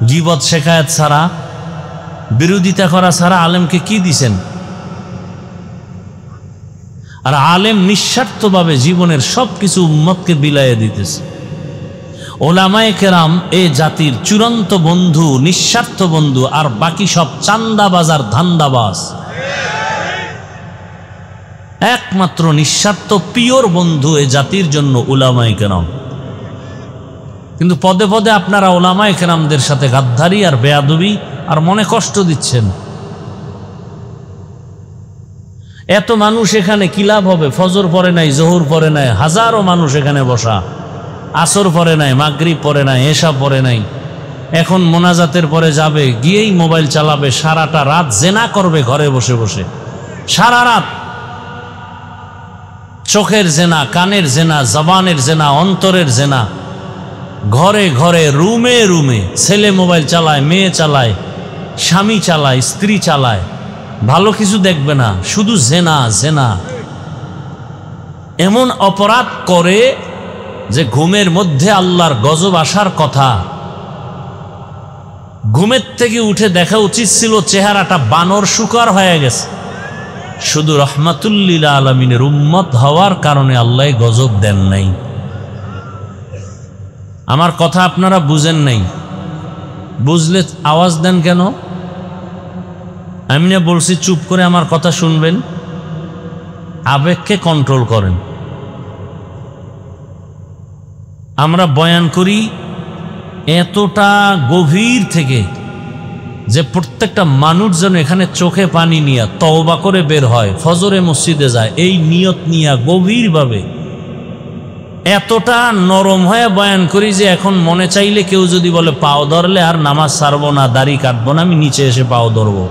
গীবত শেখায়েত ছাড়া, বিরোধিতা করা ছাড়া আলেমকে কি দিছেন? আর আলেম নিঃস্বার্থভাবে জীবনের সব কিছু উম্মতকে বিলাইয়ে দিতেছে। ওলামায়ে কেরাম এ জাতির চূড়ান্ত বন্ধু, নিঃস্বার্থ বন্ধু, আর বাকি সব চান্দাবাজ আর ধান্দাবাজ। একমাত্র নিঃস্বার্থ পিওর বন্ধু এ জাতির জন্য ওলামায়ে কেরাম। কিন্তু পদে পদে আপনারা ওলামায়ে কেরামদের সাথে গাদ্দারি আর বেয়াদবি আর মনে কষ্ট দিচ্ছেন। এত মানুষ এখানে কি লাভ হবে? ফজর পড়ে নাই, জোহর পড়ে নাই, হাজারো মানুষ এখানে বসা, আসর পড়ে নাই, মাগরিব পড়ে নাই, এশা পড়ে নাই। এখন মোনাজাতের পরে যাবে, গিয়েই মোবাইল চালাবে, সারাটা রাত জেনা করবে ঘরে বসে বসে, সারা রাত। চোখের জেনা, কানের জেনা, জবানের জেনা, অন্তরের জেনা, ঘরে ঘরে, রুমে রুমে। ছেলে মোবাইল চালায়, মেয়ে চালায়, স্বামী চালায়, স্ত্রী চালায়, ভালো কিছু দেখবে না, শুধু জেনা জেনা। এমন অপরাধ করে যে ঘুমের মধ্যে আল্লাহর গজব আসার কথা। ঘুমের থেকে উঠে দেখা উচিত ছিল চেহারাটা বানর শুকর হয়ে গেছে। শুধু রহমাতুল্লিল আলামিনের উম্মত হওয়ার কারণে আল্লাহ গজব দেন নাই। আমার কথা আপনারা বুঝেন নাই, বুঝলে আওয়াজ দেন কেন? আমি না বলছি চুপ করে আমার কথা শুনবেন? আবেগকে কন্ট্রোল করেন। আমরা বয়ান করি এতটা গভীর থেকে যে প্রত্যেকটা মানুষ যেন এখানে চোখে পানি নিয়ে তওবা করে বের হয়, ফজরে মসজিদে যায়, এই নিয়ত নিয়ে গভীরভাবে এতটা নরম হয়ে বয়ান করি যে এখন মনে চাইলে কেউ যদি বলে পাও ধরলে আর নামাজ ছাড়বো না, দাড়ি কাটবো না, আমি নিচে এসে পাও ধরবো।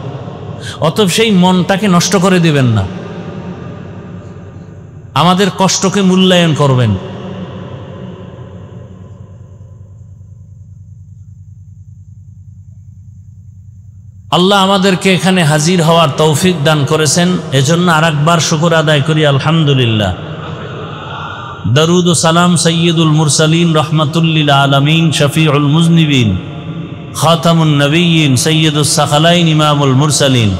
অতএব সেই মনটাকে নষ্ট করে দিবেন না, আমাদের কষ্টকে মূল্যায়ন করবেন। আল্লাহ আমাদেরকে এখানে হাজির হওয়ার তৌফিক দান করেছেন, এজন্য আরেকবার শুকর আদায় করি আলহামদুলিল্লাহ। দরুদ ও সালাম সৈয়দুল মুরসালিন রহমাতুল্লিল আলামিন শফিউল মুজনিবিন খাতামুন নবিয়্যিন সৈয়দুস সাকালাইন ইমামুল মুরসালিন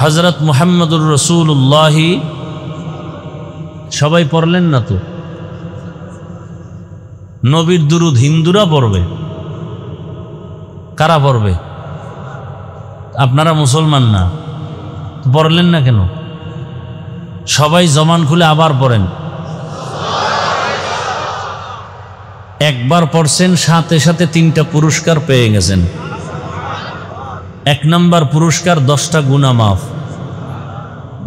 হযরত মুহাম্মদুর রাসূলুল্লাহ। সবাই পড়লেন না তো? নবীর দুরূদ হিন্দুরা পড়বে, কারা পড়বে? আপনারা মুসলমান না, পড়লেন না কেন? সবাই জবান খুলে আবার পড়েন। একবার পড়ছেন, সাথে সাথে 3টা পুরস্কার পেয়ে গেছেন। 1 নম্বর পুরস্কার 10টা গুনাহ মাফ,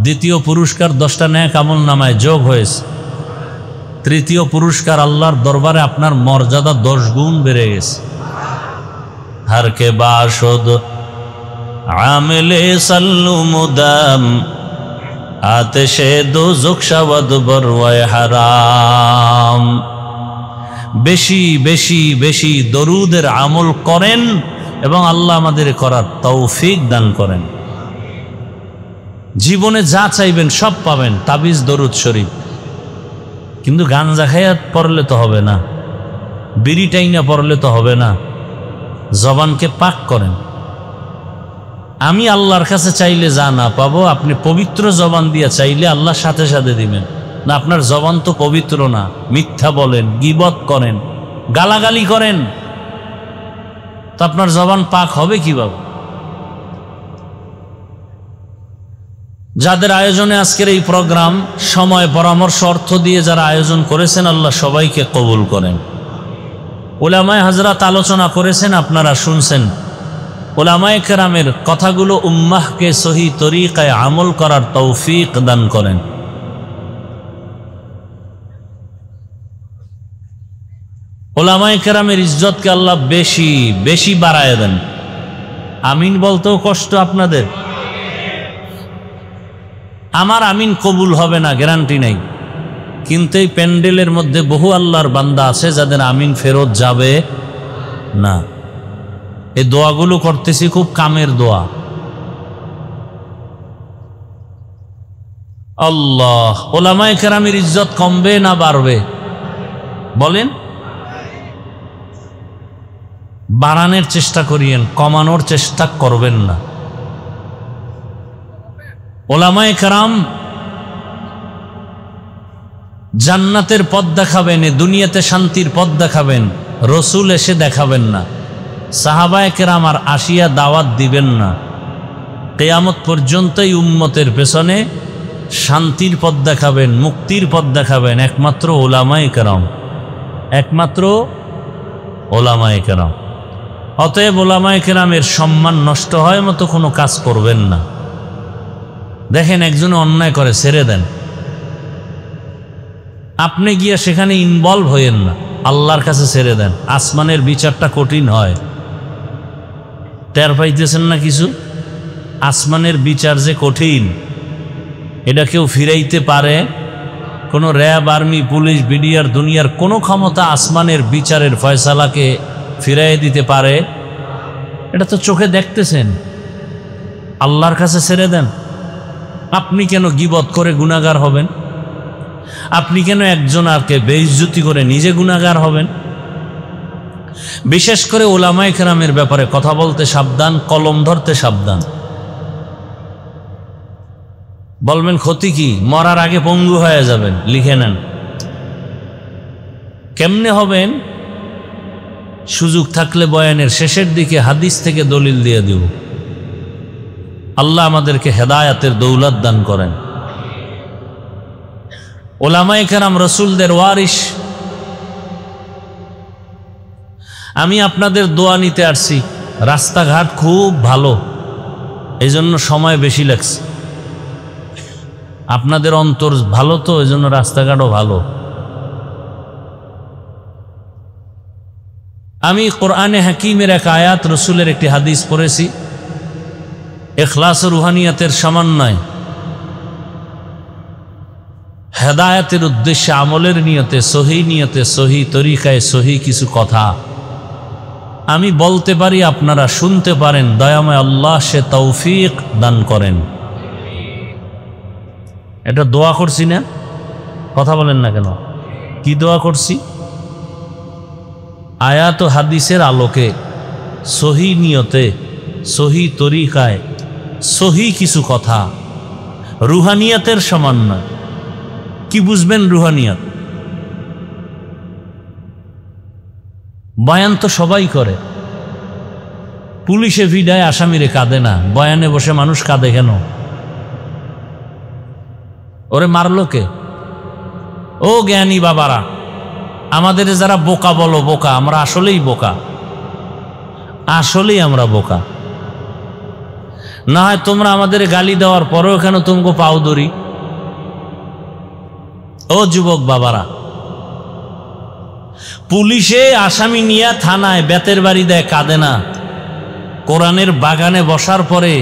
দ্বিতীয় পুরস্কার 10টা নেক আমল নামায় যোগ হয়েছে, তৃতীয় পুরস্কার আল্লাহর দরবারে আপনার মর্যাদা 10 গুণ বেড়ে গেছে। হার কে বাশদ আমেলে সাল্লু মুদাম আতেশে দোজখ শাওয়াদ বরওয়ায়ে হারাম। বেশি বেশি বেশি দরুদের আমল করেন এবং আল্লাহ আমাদের করার তৌফিক দান করেন। জীবনে যা চাইবেন সব পাবেন, তাবিজ দরুদ শরীফ। কিন্তু গাঞ্জা খাইয়া পড়লে তো হবে না, বিড়ি টাইনা পড়লে তো হবে না। জবানকে পাক করেন। আমি আল্লাহর কাছে চাইলে যা না পাবো, আপনি পবিত্র জবান দিয়ে চাইলে আল্লাহ সাথে সাথে দিবেন না। আপনার জবান তো পবিত্র না, মিথ্যা বলেন, গীবত করেন, গালাগালি করেন, তো আপনার জবান পাক হবে কিভাবে? যাদের আয়োজনে আজকের এই প্রোগ্রাম, সময়, পরামর্শ, অর্থ দিয়ে যারা আয়োজন করেছেন, আল্লাহ সবাইকে কবুল করেন। উলামায়ে হযরত আলোচনা করেছেন, আপনারা শুনছেন। উলামায়ে কেরামের কথাগুলো উম্মাহকে সহি তরিকায় আমল করার তৌফিক দান করেন। উলামায়ে কেরামের ইজ্জতকে আল্লাহ বেশি বেশি বাড়ায় দেন। আমিন বলতেও কষ্ট আপনাদের। আমার আমিন কবুল হবে না গ্যারান্টি নেই, কিন্তু এই প্যান্ডেলের মধ্যে বহু আল্লাহর বান্দা আছে যাদের আমিন ফেরত যাবে না। এই দোয়াগুলো করতেছি খুব কামের দোয়া। আল্লাহ, উলামায়ে কেরামের ইজ্জত কমবে না বাড়বে? বলেন। বাড়ানোর চেষ্টা করিয়েন, কমানোর চেষ্টা করবেন না। ওলামায়ে কেরাম জান্নাতের পথ দেখাবেন, এ দুনিয়াতে শান্তির পথ দেখাবেন, রসুল এসে দেখাবেন না, সাহাবায়ে কেরাম আর আসিয়া দাওয়াত দিবেন না। কিয়ামত পর্যন্তই উম্মতের পেছনে শান্তির পথ দেখাবেন, মুক্তির পথ দেখাবেন একমাত্র ওলামায়ে কেরাম, একমাত্র ওলামায়ে কেরাম। অতএব ওলামায়ে কেরামের সম্মান নষ্ট হয় মতো কোনো কাজ করবেন না। দেখেন একজনে অন্যায় করে, ছেড়ে দেন, আপনি গিয়া সেখানে ইনভলভ হইয়েন না, আল্লাহর কাছে ছেড়ে দেন। আসমানের বিচারটা কঠিন হয়, টের পাইতেছেন না কিছু? আসমানের বিচার যে কঠিন, এটা কেউ ফিরাইতে পারে? কোনো র্যাব, আর্মি, পুলিশ, বিডিআর, দুনিয়ার কোনো ক্ষমতা আসমানের বিচারের ফয়সালাকে ফিরাইয়ে দিতে পারে? এটা তো চোখে দেখতেছেন। আল্লাহর কাছে ছেড়ে দেন। আপনি কেন গীবত করে গুনাহগার হবেন? আপনি কেন একজন আরকে বেইজ্জতি করে নিজে গুনাহগার হবেন? বিশেষ করে ওলামায়ে কেরামের ব্যাপারে কথা বলতে সাবধান, কলম ধরতে সাবধান। বলবেন ক্ষতি কি? মরার আগে পঙ্গু হয়ে যাবেন, লিখে নেন। কেমনে হবেন? সুযোগ থাকলে বয়ানের শেষের দিকে হাদিস থেকে দলিল দিয়ে দেব। আল্লাহ আমাদেরকে হেদায়াতের দৌলত দান করেন। ওলামায়ে কেরাম রসুলদের ওয়ারিস। আমি আপনাদের দোয়া নিতে আসছি। রাস্তাঘাট খুব ভালো, এই জন্য সময় বেশি লাগছে। আপনাদের অন্তর ভালো তো, এই জন্য রাস্তাঘাটও ভালো। আমি কোরআনে হাকিমের এক আয়াত, রসুলের একটি হাদিস পড়েছি। ইখলাস ও রুহানিয়াতের সমন্বয়, হেদায়েতের উদ্দেশ্যে, আমলের নিয়তে, সহি নিয়তে, সহি তরিকায়, সহি কিছু কথা আমি বলতে পারি, আপনারা শুনতে পারেন। দয়াময় আল্লাহ সে তৌফিক দান করেন। এটা দোয়া করছি না? কথা বলেন না কেন? কি দোয়া করছি? আয়াত ও হাদিসের আলোকে, সহি নিয়তে, সহি তরিকায়, সহি কিছু কথা, রুহানিয়াতের সমন্বয়। কি বুঝবেন রুহানিয়াত? বয়ান তো সবাই করে। পুলিশে ভিড়ায় আসামিরে কাঁদে না, বয়ানে বসে মানুষ কাঁদে কেন? ওরে মারলো কে? ও জ্ঞানী বাবারা, আমাদের যারা বোকা বলো বোকা, আমরা আসলেই বোকা, আসলেই আমরা বোকা। না হয় তোমরা আমাদের গালি দেওয়ার পরেও কেন তোমাকে পাও ধরি? ও যুবক বাবারা, পুলিশে আসামি নিয়ে থানায় বেতের বাড়ি দেয়, কাঁদে না। কোরআনের বাগানে বসার পরে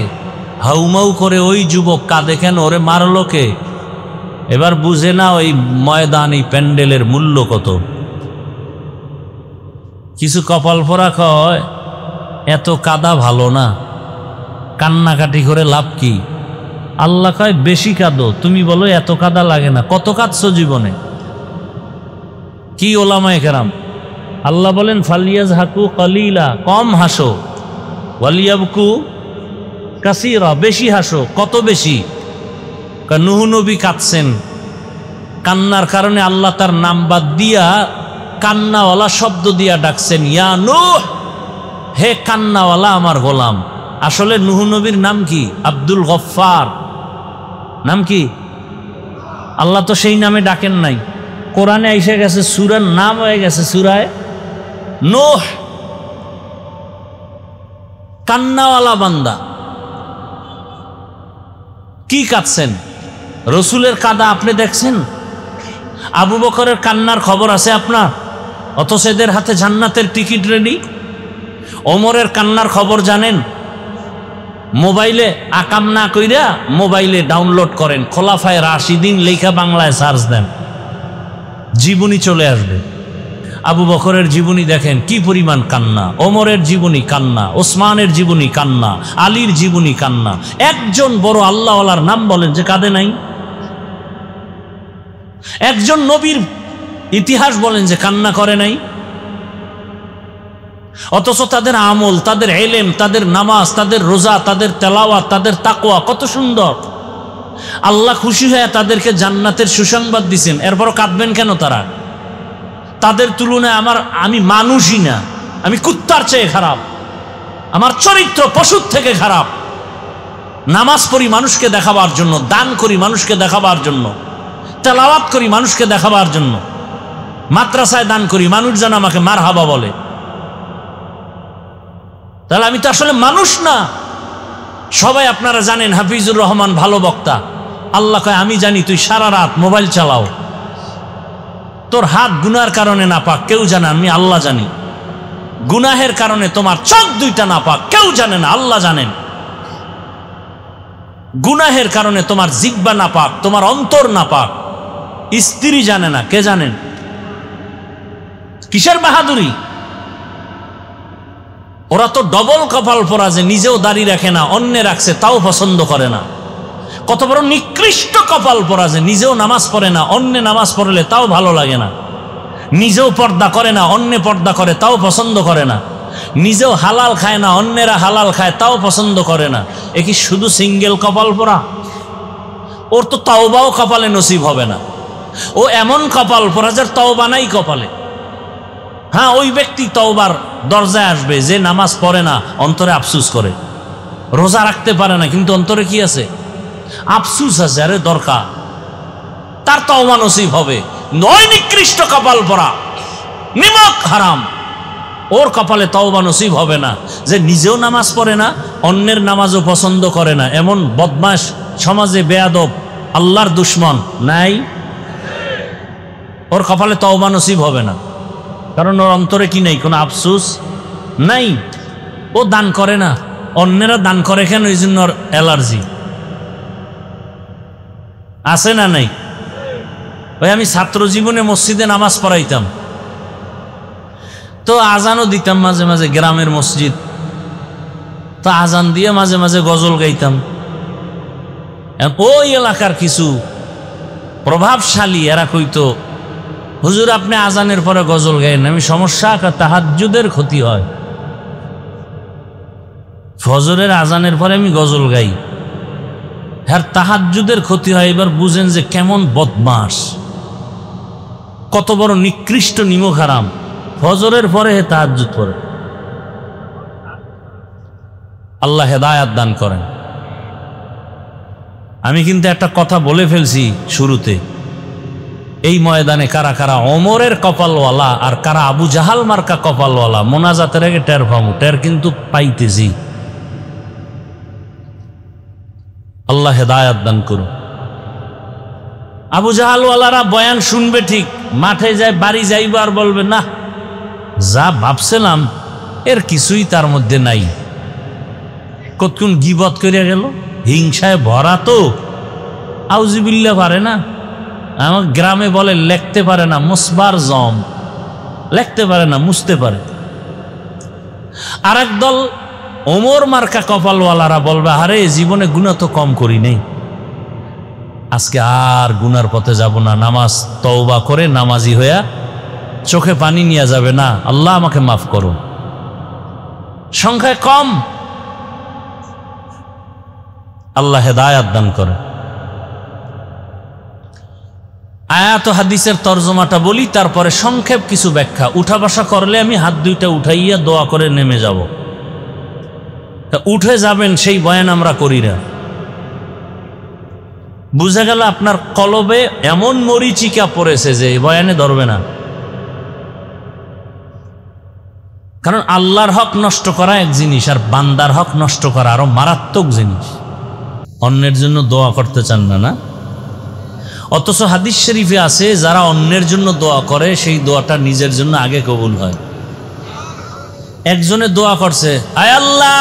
হাউমাউ করে ওই যুবক কাঁদে কেন? ওরে মারলো কে? এবার বুঝে না ওই ময়দান, এই প্যান্ডেলের মূল্য কত। কিছু কপাল পোড়া কয় এত কাদা ভালো না, কান্নাকাটি করে লাভ কি? আল্লাহ কয় বেশি কাঁদো। তুমি বলো এত কাদা লাগে না। কত কাঁদছো জীবনে? কি ওলামায়ে কেরাম? আল্লাহ বলেন ফালিয়াজহাকু কলিলা, কম হাসো, ওয়ালিয়াবকু কাসীরা, বেশি হাসো। কত বেশি? নূহ নবী কাঁদছেন, কান্নার কারণে আল্লাহ তার নাম বাদ দিয়া কান্নাওয়ালা শব্দ দিয়া ডাকছেন, ইয়া নূহ, হে কান্নাওয়ালা আমার গোলাম। আসলে নূহ নবীর নাম কি? আব্দুল গফফার। নাম কি? আল্লাহ তো সেই নামে ডাকেন নাই। কোরআনে এসে গেছে, সূরার নাম হয়ে গেছে সূরায়ে নূহ। কান্নাওয়ালা বান্দা। কি কাঁদছেন? রসুলের কাদা আপনি দেখছেন? আবু বকরের কান্নার খবর আছে আপনার? অথচ এদের হাতে জান্নাতের টিকিট রেডি। ওমরের কান্নার খবর জানেন? মোবাইলে আকাম না কইরা মোবাইলে ডাউনলোড করেন, খোলাফায়ে রাশিদিন লেখা বাংলায় সার্চ দেন, জীবনী চলে আসবে। আবু বকরের জীবনী দেখেন, কি পরিমাণ কান্না। ওমরের জীবনী কান্না, ওসমানের জীবনী কান্না, আলীর জীবনী কান্না। একজন বড় আল্লাহওয়ালার নাম বলেন যে কাঁদে নাই? একজন নবীর ইতিহাস বলেন যে কান্না করে নাই? অথচ তাদের আমল, তাদের ইলম, তাদের নামাজ, তাদের রোজা, তাদের তেলাওয়াত, তাদের তাকওয়া কত সুন্দর। আল্লাহ খুশি হয়ে তাদেরকে জান্নাতের সুসংবাদ দিছেন, এরপরও কাঁদবেন কেন তারা? তাদের তুলনায় আমি মানুষই না, আমি কুত্তার চেয়ে খারাপ, আমার চরিত্র পশুর থেকে খারাপ। নামাজ পড়ি মানুষকে দেখাবার জন্য, দান করি মানুষকে দেখাবার জন্য, তেলাওয়াত করি মানুষকে দেখাবার জন্য, মাদ্রাসায় দান করি মানুষ যেন আমাকে মারহাবা বলে। তাহলে আমি তো আসলে মানুষ না। সবাই আপনারা জানেন হাফিজুর রহমান ভালো বক্তা। আল্লাহ কয় আমি জানি তুই সারা রাত মোবাইল চালাও, তোর হাত গুনার কারণে না পাক কেউ জানে, আমি আল্লাহ জানি। গুনাহের কারণে তোমার চোখ দুইটা না পাক কেউ জানে না, আল্লাহ জানেন। গুনাহের কারণে তোমার জিহ্বা না পাক, তোমার অন্তর না পাক, স্ত্রী জানে না, কে জানেন? কিসের বাহাদুরি? ওরা তো ডবল কপাল পরা যে নিজেও দাড়ি রাখে না, অন্যে রাখছে তাও পছন্দ করে না। কত বড় নিকৃষ্ট কপাল পরা যে নিজেও নামাজ পড়ে না, অন্যে নামাজ পড়লে তাও ভালো লাগে না। নিজেও পর্দা করে না, অন্যে পর্দা করে তাও পছন্দ করে না। নিজেও হালাল খায় না, অন্যেরা হালাল খায় তাও পছন্দ করে না। এ কি শুধু সিঙ্গেল কপাল পরা? ওর তো তওবাও কপালে নসিব হবে না। ও এমন কপাল পরা যার তওবা নাই কপালে। হ্যাঁ, ওই ব্যক্তি তওবার দরজায় আসবে যে নামাজ পড়ে না, অন্তরে আফসুস করে, রোজা রাখতে পারে না, কিন্তু অন্তরে কি আছে? আফসুস আছে। আরে দরকার, তার তওবা নসিব হবে। নয় নিকৃষ্ট কপাল পরা, নিমক হারাম, ওর কপালে তওবা নসিব হবে না। যে নিজেও নামাজ পড়ে না, অন্যের নামাজও পছন্দ করে না, এমন বদমাশ সমাজে বেয়াদব আল্লাহর দুশ্মন নাই? ওর কপালে তওবা নসিব হবে না, কারণ ওর অন্তরে কি নাই? কোনো আফসুস নাই। ও দান করে না, অন্যেরা দান করে কেন? এই জন্য ওর অ্যালার্জি আছে না নাই? ওই আমি ছাত্র জীবনে মসজিদে নামাজ পড়াইতাম, তো আজানও দিতাম মাঝে মাঝে, গ্রামের মসজিদ, তো আজান দিয়ে মাঝে মাঝে গজল গাইতাম। ওই এলাকার কিছু প্রভাবশালী এরা কইতো, হুজুর আপনি আজানের পরে গজল গাইন। আমি সমস্যা, তাহাজ্জুদের ক্ষতি হয়। ফজরের আজানের পরে আমি গজল গাই, হ্যাঁ তাহাজ্জুদের ক্ষতি হয়। এবার বুঝেন যে কেমন বদমাস, কত বড় নিকৃষ্ট নিমক হারাম। ফজরের পরে হে তাহাজ্জুদ পড়ে। আল্লাহ হেদায়াত দান করেন। আমি কিন্তু একটা কথা বলে ফেলছি শুরুতে, এই ময়দানে কারা কারা ওমরের কপালওয়ালা আর কারা আবু জাহাল মার্কা কপালওয়ালা, মোনাজাতের আগে টের পামু, টের কিন্তু পাইতেছি। আল্লাহ হেদায়াত দান করুন। আবু জাহালওয়ালারা বয়ান শুনবে ঠিক, মাঠে যায় বাড়ি যাইবা আর বলবে না, যা ভাবছিলাম এর কিছুই তার মধ্যে নাই। কতক্ষণ গীবত করিয়া গেল, হিংসায় ভরা তো, আউজিবিল্লাহ পারে না। আমার গ্রামে বলে লেখতে পারে না, মুসবার জম, লেখতে পারে না, মুছতে পারে। আর একদল ওমর মার্কা কপালওয়ালারা বলবে, আরে জীবনে গুনাহ তো কম করি নেই, আজকে আর গুনার পথে যাব না, নামাজ তওবা করে নামাজি হইয়া চোখে পানি নিয়ে যাবে না, আল্লাহ আমাকে মাফ করো। সংখ্যায় কম। আল্লাহ হেদায়াত দান করে। আয়াত হাদিসের তর্জমাটা বলি, তারপরে সংক্ষেপ কিছু ব্যাখ্যা। উঠা বসা করলে আমি হাত দুইটা উঠাইয়া দোয়া করে নেমে যাব, উঠে যাবেন সেই বয়ান আমরা করি না। বুঝা গেল আপনার কলবে এমন মরিচিকা পড়েছে যে বয়ানে ধরবে না। কারণ আল্লাহর হক নষ্ট করা এক জিনিস, আর বান্দার হক নষ্ট করা আরো মারাত্মক জিনিস। অন্যের জন্য দোয়া করতে চান না, না? অথচ হাদিস শরীফে আছে, যারা অন্যের জন্য দোয়া করে সেই দোয়াটা নিজের জন্য আগে কবুল হয়। একজনে দোয়া করছে, আয় আল্লাহ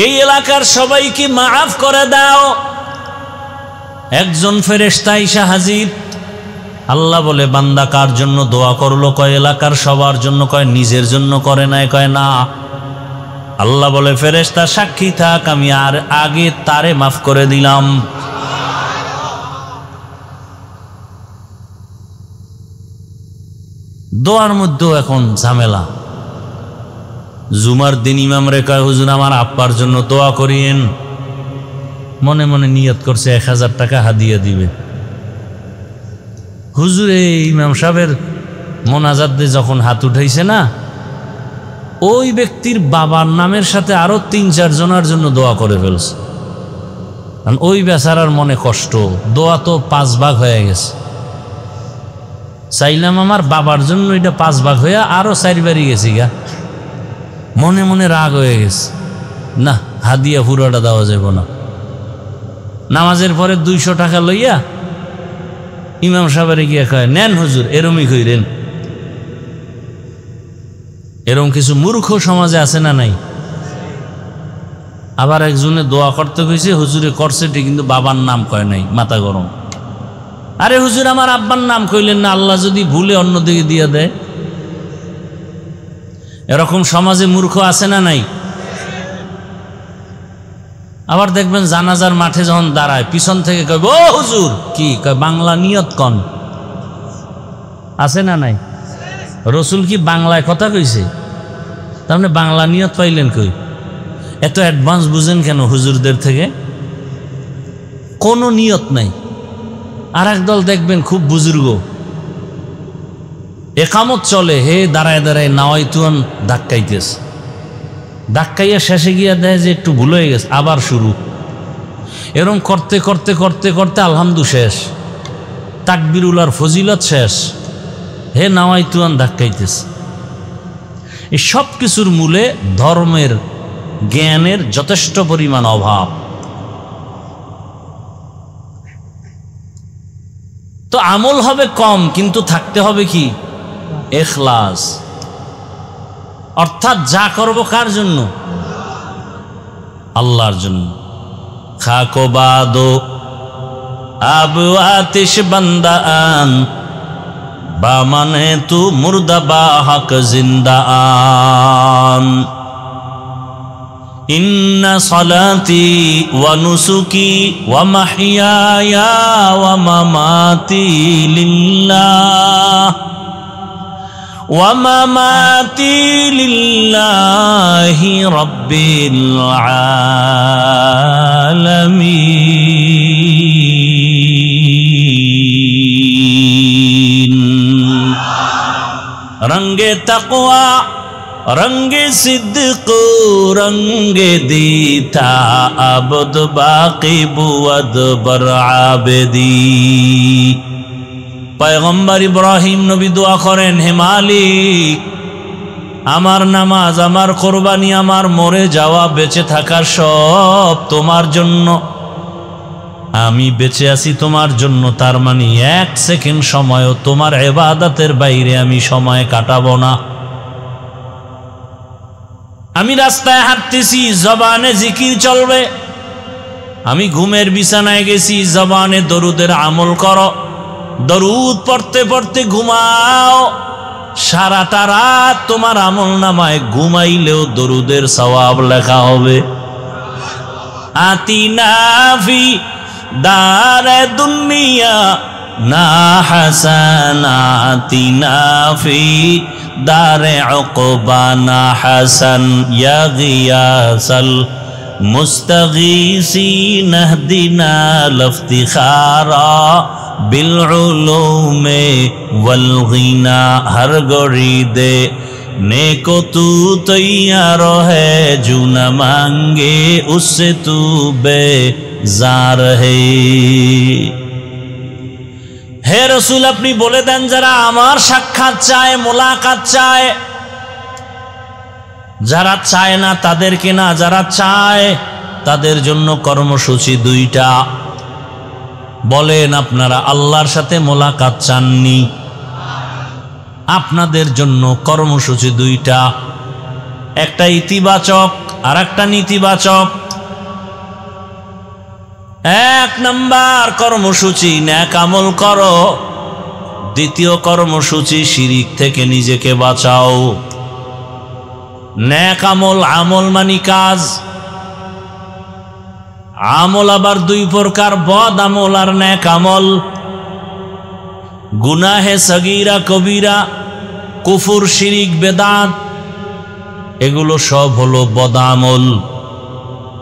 এই এলাকার সবাইকে মাফ করে দাও। একজন ফেরেশতা এসে হাজির। আল্লাহ বলে, বান্দা কার জন্য দোয়া করলো? কয় এলাকার সবার জন্য। কয় নিজের জন্য করে নাই? কয় না। আল্লাহ বলে, ফেরেশতা সাক্ষী থাক, আমি আর আগে তারে মাফ করে দিলাম। দোয়ার মধ্যেও এখন ঝামেলা। জুমার দিন ইমাম রে কয়, হুজুর আমার আব্বার জন্য দোয়া করিয়েন। মনে মনে নিয়ত করছে 1000 টাকা হাদিয়া দিবে। হুজুরে ইমাম সাহেবের মোনাজাত দিয়ে যখন হাত উঠাইছে না, ওই ব্যক্তির বাবার নামের সাথে আরো 3-4 জনের জন্য দোয়া করে ফেলছে। কারণ ওই বেচারার মনে কষ্ট, দোয়া তো 5 ভাগ হয়ে গেছে। চাইলাম আমার বাবার জন্য এটা 5 ভাগ হয়ে আরো 4 বারই গেছি গা। মনে মনে রাগ হয়ে গেছে, না হাদিয়া পুরোটা দেওয়া যাব না। নামাজের পরে 200 টাকা লইয়া ইমাম সাহেবের গিয়া কয়, নেন হুজুর, এরমই কইরেন। এরম কিছু মূর্খ সমাজে আছে না নাই? আবার একজনে দোয়া করতে কইছে, হুজুরে করছে ঠিক কিন্তু বাবার নাম কয় নাই, মাথা গরম। আরে হুজুর আমার আব্বার নাম কইলেন না, আল্লাহ যদি ভুলে অন্যদিকে দিয়ে দেয়। এরকম সমাজে মূর্খ আছে না নাই? আবার দেখবেন জানাজার মাঠে যখন দাঁড়ায় পিছন থেকে কয়, ও হুজুর কি কয়, বাংলা নিয়ত কন। আছে না নাই? রসুল কি বাংলায় কথা কইছে? তার মানে বাংলা নিয়ত পাইলেন কই? এত অ্যাডভান্স বুঝেন কেন হুজুরদের থেকে? কোনো নিয়ত নাই। আর একদল দেখবেন খুব বুজুর্গ, একামত চলে, হে দাঁড়ায় দাঁড়ায় নাওয়াইতুন ধাক্কাইতেছে, ধাক্কাইয়া শেষে গিয়া দেয় যে একটু ভুল হয়ে গেছে, আবার শুরু। এরকম করতে করতে করতে করতে আলহামদু শেষ, তাকবিরুল আর ফজিলত শেষ, হে নাওয়াইতুন ধাক্কাইতেছে। এই সব কিছুর মূলে ধর্মের জ্ঞানের যথেষ্ট পরিমাণ অভাব। তো আমল হবে কম, কিন্তু থাকতে হবে কি? ইখলাস। অর্থাৎ যা করব কার জন্য? আল্লাহর জন্য। খাকো বাদো আব আতিশ বান্দা আন, বা মানে তু মুর্দা বা হক জিন্দা আন। ইন্না সালাতি ওয়া নুসুকি ওয়া মাহইয়ায়া ওয়া মামাতি লিল্লাহ ওয়া মামাতি লিল্লাহি রাব্বিল আলামিন। রঙ্গে তাকওয়া রঙ্গে সিদ্দিক রঙ্গে দিতা আবদ বাকি বুয়াদ বর আবেদি। পয়গম্বর ইব্রাহিম নবী দোয়া করেন, হে মালিক, আমার নামাজ, আমার কোরবানি, আমার মরে যাওয়া, বেঁচে থাকা সব তোমার জন্য। আমি বেঁচে আছি তোমার জন্য, তার মানে 1 সেকেন্ড সময়ও তোমার ইবাদতের বাইরে আমি সময় কাটাবো না। আমি রাস্তায় হাঁটতেছি, জবানে জিকির চলবে। আমি ঘুমের বিছানায় গেছি, জবানে দরুদের আমল করো। দরুদ পড়তে পড়তে ঘুমাও, সারাটা রাত তোমার আমল নামায় ঘুমাইলেও দরুদের সওয়াব লেখা হবে। আতিনা ফি দারে দুনিয়া না হাসানাতিনা ফি দারে উকবানা হাসান ইয়া গিয়াসাল মুস্তাগীসিন ইহদিনা লফতিখারা বিল উলুমে ওয়াল গিনা। হর গড়ি দে নেকো তু তৈয়ার है जो न मांगे उससे तू बेजार है। হে রসুল, আপনি বলে দেন যারা আমার সাক্ষাৎ চায়, মোলাকাত চায়, যারা চায় না তাদেরকে না, যারা চায় তাদের জন্য কর্মসূচি 2টা। বলেন আপনারা আল্লাহর সাথে মোলাকাত চাননি? আপনাদের জন্য কর্মসূচি 2টা, একটা ইতিবাচক আর একটা নেতিবাচক। 1 নম্বর কর্মসূচি নেক আমল করো, 2য় কর্মসূচি শিরিক থেকে নিজেকে বাঁচাও। নেক আমল, আমল মানি কাজ। আমল আবার 2 প্রকার, বদ আমল আর নেক আমল। গুনাহে সগীরা কবিরা, কুফর শিরিক বেদাত, এগুলো সব হলো বদ আমল।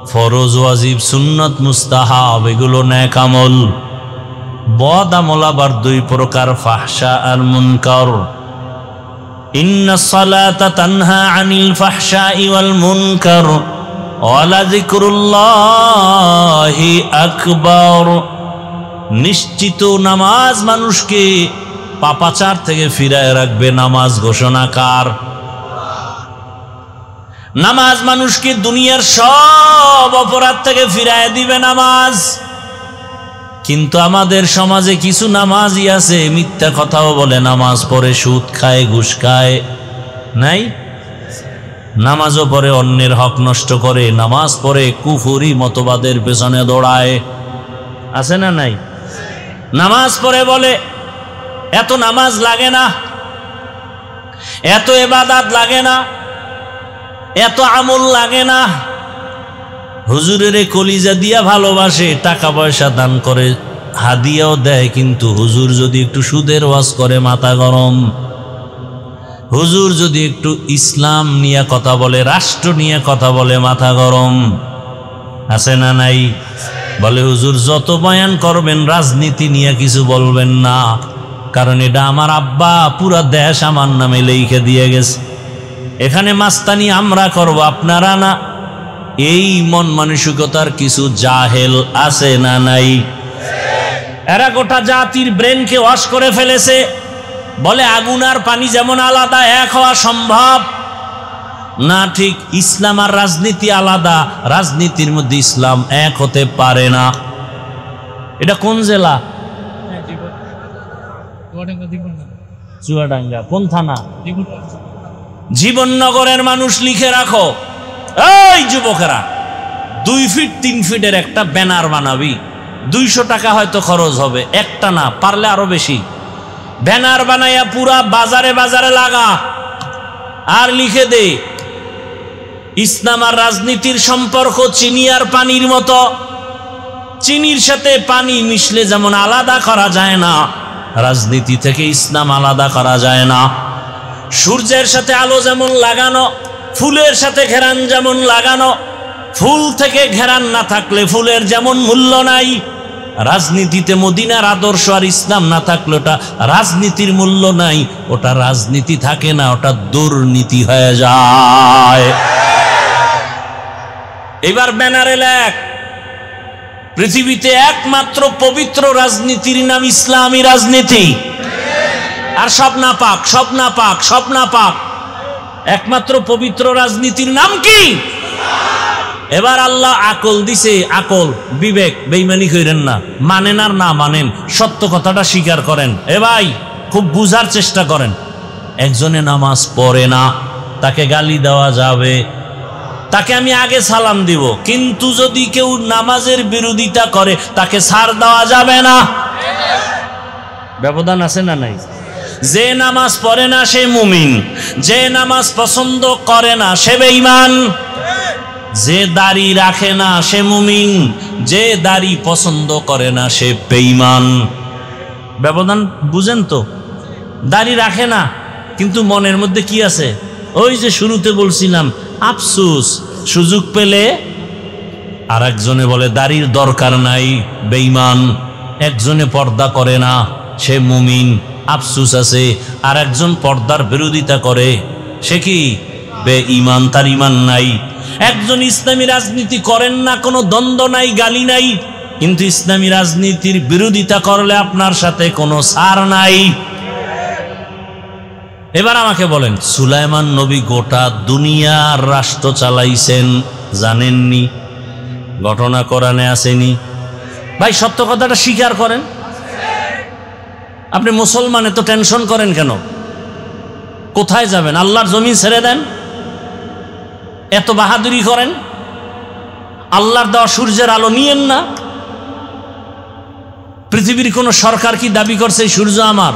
ফরজ ওয়াজিব সুন্নত মুস্তাহাব এগুলো নেক আমল। বদ আমল আবার দুই প্রকার, ফাহশা আর মুনকার। ইন্নাস সালাতা তানহা আনিল ফাহশাই ওয়াল মুনকার ওয়া লাযিকরুল্লাহি আকবার। নিশ্চিত নামাজ মানুষকে পাপাচার থেকে ফিরায় রাখবে। নামাজ ঘোষণাকার। নামাজ মানুষকে দুনিয়ার সব অপরাধ থেকে ফিরায় দিবে নামাজ। কিন্তু আমাদের সমাজে কিছু নামাজি আছে মিথ্যা কথাও বলে, নামাজ পড়ে সুদ খায়, ঘুষ খায়। নাই? নামাজও পড়ে অন্যের হক নষ্ট করে, নামাজ পড়ে কুফরি মতবাদের পেছনে দৌড়ায়। আছে না নাই? নামাজ পড়ে বলে এত নামাজ লাগে না, এত ইবাদত লাগে না, এত আমল লাগে না। হুজুরের কলিজা দিয়া ভালোবাসে, টাকা পয়সা দান করে, হাদিয়াও দেয়, কিন্তু হুজুর যদি একটু সুদের ওয়াজ করে মাথা গরম। হুজুর যদি একটু ইসলাম নিয়ে কথা বলে, রাষ্ট্র নিয়ে কথা বলে, মাথা গরম। আছে না নাই? বলে হুজুর যত বয়ান করবেন রাজনীতি নিয়ে কিছু বলবেন না, কারণ এটা আমার আব্বা পুরা দেশ আমার নামে লিখে দিয়ে গেছে, এখানে মাস্তানি আমরা করব, আপনারা না। এই মন মানসিকতার কিছু জাহেল আছে না নাই? এরা গোটা জাতির ব্রেনকে ওয়াশ করে ফেলেছে। বলে আগুন আর পানি যেমন আলাদা, এক হওয়া সম্ভব না। ঠিক ইসলাম আর রাজনীতি আলাদা, রাজনীতির মধ্যে ইসলাম এক হতে পারে না। এটা কোন জেলা? চুয়াডাঙ্গা। কোন থানা? জীবননগরের মানুষ লিখে রাখো, এই যুবকেরা 2 ফিট 3 ফিটের একটা ব্যানার বানাবি, 200 টাকা হয়তো খরচ হবে, একটা না পারলে আরো বেশি। ব্যানার বানাইয়া পুরা বাজারে বাজারে লাগা, আর লিখে দে ইসলাম আর রাজনীতির সম্পর্ক চিনি আর পানির মতো। চিনির সাথে পানি মিশলে যেমন আলাদা করা যায় না, রাজনীতি থেকে ইসলাম আলাদা করা যায় না। সূর্যের সাথে আলো যেমন লাগানো, ফুলের সাথে ঘেরান যেমন লাগানো, ফুল থেকে ঘেরান না থাকলে ফুলের যেমন মূল্য নাই, রাজনীতিতে মদিনার আদর্শ আর ইসলাম না থাকলে ওটা রাজনীতির মূল্য নাই, ওটা রাজনীতি থাকে না, ওটা দুর্নীতি হয়ে যায়। এবার ব্যানারে লেখ, পৃথিবীতে একমাত্র পবিত্র রাজনীতির নাম ইসলামী রাজনীতি। আর সব না পাক, সব না পাক, সব না পাক। একমাত্র পবিত্র রাজনীতির নাম কি? এবার আল্লাহ আকল দিছে, আকল, বিবেক। বেঈমানি করেন না, মানেন আর না মানেন, সত্য কথাটা স্বীকার করেন। এ ভাই খুব বুঝার চেষ্টা করেন। একজনে নামাজ পড়ে না, তাকে গালি দেওয়া যাবে, তাকে আমি আগে সালাম দিব, কিন্তু যদি কেউ নামাজের বিরোধিতা করে তাকে ছাড় দেওয়া যাবে না। ব্যবধান আছে না নাই? যে নামাজ পড়ে না সে মুমিন, যে নামাজ পছন্দ করে না সে বেঈমান। যে দাড়ি রাখে না সে মুমিন, যে দাড়ি পছন্দ করে না সে বেঈমান। ব্যবধান বুঝেন তো? দাড়ি রাখে না, কিন্তু মনের মধ্যে কি আছে? ওই যে শুরুতে বলছিলাম, আফসোস। সুযোগ পেলে আর একজনে বলে দাড়ির দরকার নাই, বেঈমান। একজনে পর্দা করে না, সে মুমিন, আফসোস আছে। আর একজন পর্দার বিরোধিতা করে, সে কি? বেঈমান, তার ঈমান নাই। একজন ইসলামী রাজনীতি করেন না, কোনো দ্বন্দ্ব নাই, গালি নাই, কিন্তু ইসলামী রাজনীতির বিরোধিতা করলে আপনার সাথে কোনো ছাড় নাই। এবার আমাকে বলেন, সুলাইমান নবী গোটা দুনিয়ার রাষ্ট্র চালাইছেন, জানেননি? ঘটনা কোরআনে আসেনি? ভাই সত্য কথাটা স্বীকার করেন। আপনি মুসলমান, এত টেনশন করেন কেন? কোথায় যাবেন? আল্লাহর জমিন ছেড়ে দেন, এত বাহাদুরি করেন? আল্লাহর দেওয়া সূর্যের আলো নিয়েন না? পৃথিবীর কোন সরকার কি দাবি করছে সূর্য আমার?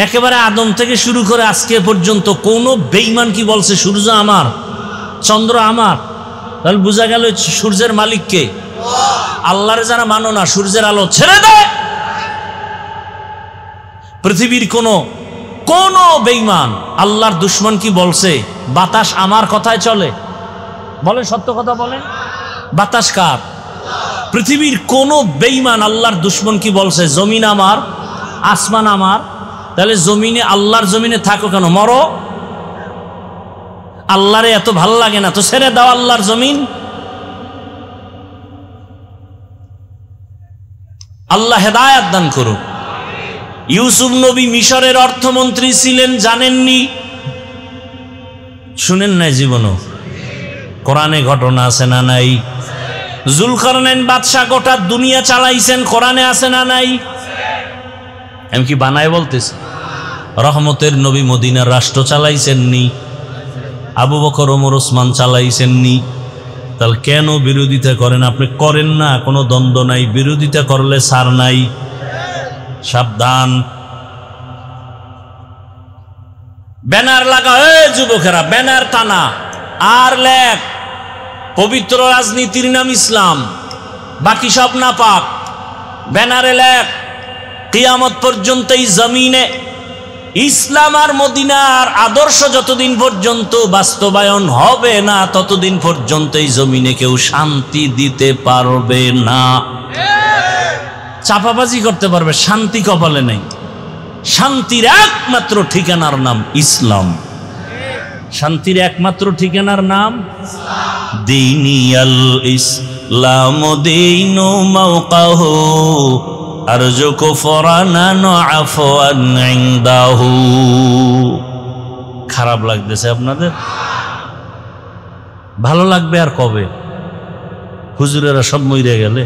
একেবারে আদম থেকে শুরু করে আজকে পর্যন্ত কোন বেঈমান কি বলছে সূর্য আমার, চন্দ্র আমার? তাহলে বোঝা গেল সূর্যের মালিক কে? আল্লাহরে যারা মানো না, সূর্যের আলো ছেড়ে দেয়। পৃথিবীর কোন বেঈমান, আল্লাহর দুশ্মন কি বলছে বাতাস আমার কথায় চলে? বলেন, সত্য কথা বলেন। বাতাস কার? পৃথিবীর কোন বেঈমান আল্লাহর দুশ্মন কি বলছে জমিন আমার, আসমান আমার? তাহলে জমিনে, আল্লাহর জমিনে থাকো কেন? মরো। আল্লাহরে এত ভালো লাগে না তো ছেড়ে দাও আল্লাহর জমিন। আল্লাহ হেদায়েত দান করুক। ইউসুফ নবী মিশরের অর্থমন্ত্রী ছিলেন, জানেননি? শুনেন নাই জীবনও? কোরআনে ঘটনা আছে না নাই? জুলকারনাইন বাদশাহ গোটা দুনিয়া চালাইছেন, কোরআনে আছে না নাই? আমি কি বানায় বলতেছি? রহমতের নবী মদিনার রাষ্ট্র চালাইছেননি? আবু বকর ওমর ওসমান চালাইছেননি? তাহলে কেন বিরোধিতা করেন? আপনি করেন না, কোনো দ্বন্দ্ব নাই, বিরোধিতা করলে ছাড় নাই। সাবধান। ব্যানার লাগা, যুবকেরা ব্যানার টানা আর লেখ, পবিত্র রাজনীতির নাম ইসলাম, বাকি সব না পাক। ব্যানারে লেখ, কিয়ামত পর্যন্ত এই জমিনে ইসলাম আর মদিনার আদর্শ যতদিন পর্যন্ত বাস্তবায়ন হবে না, ততদিন পর্যন্ত এই জমিনে কেউ শান্তি দিতে পারবে না। চাপাবাজি করতে পারবে, শান্তি কপালে নেই। শান্তির একমাত্র ঠিকানার নাম ইসলাম। শান্তির একমাত্র ঠিকানার নাম দীনিয়াল ইসলাম দীনু মাওকাহু আরজু কুফরানান আফওয়ান ইনদাহু। খারাপ লাগতেছে আপনাদের? ভালো লাগবে আর কবে? হুজুরেরা সব মইরে গেলে।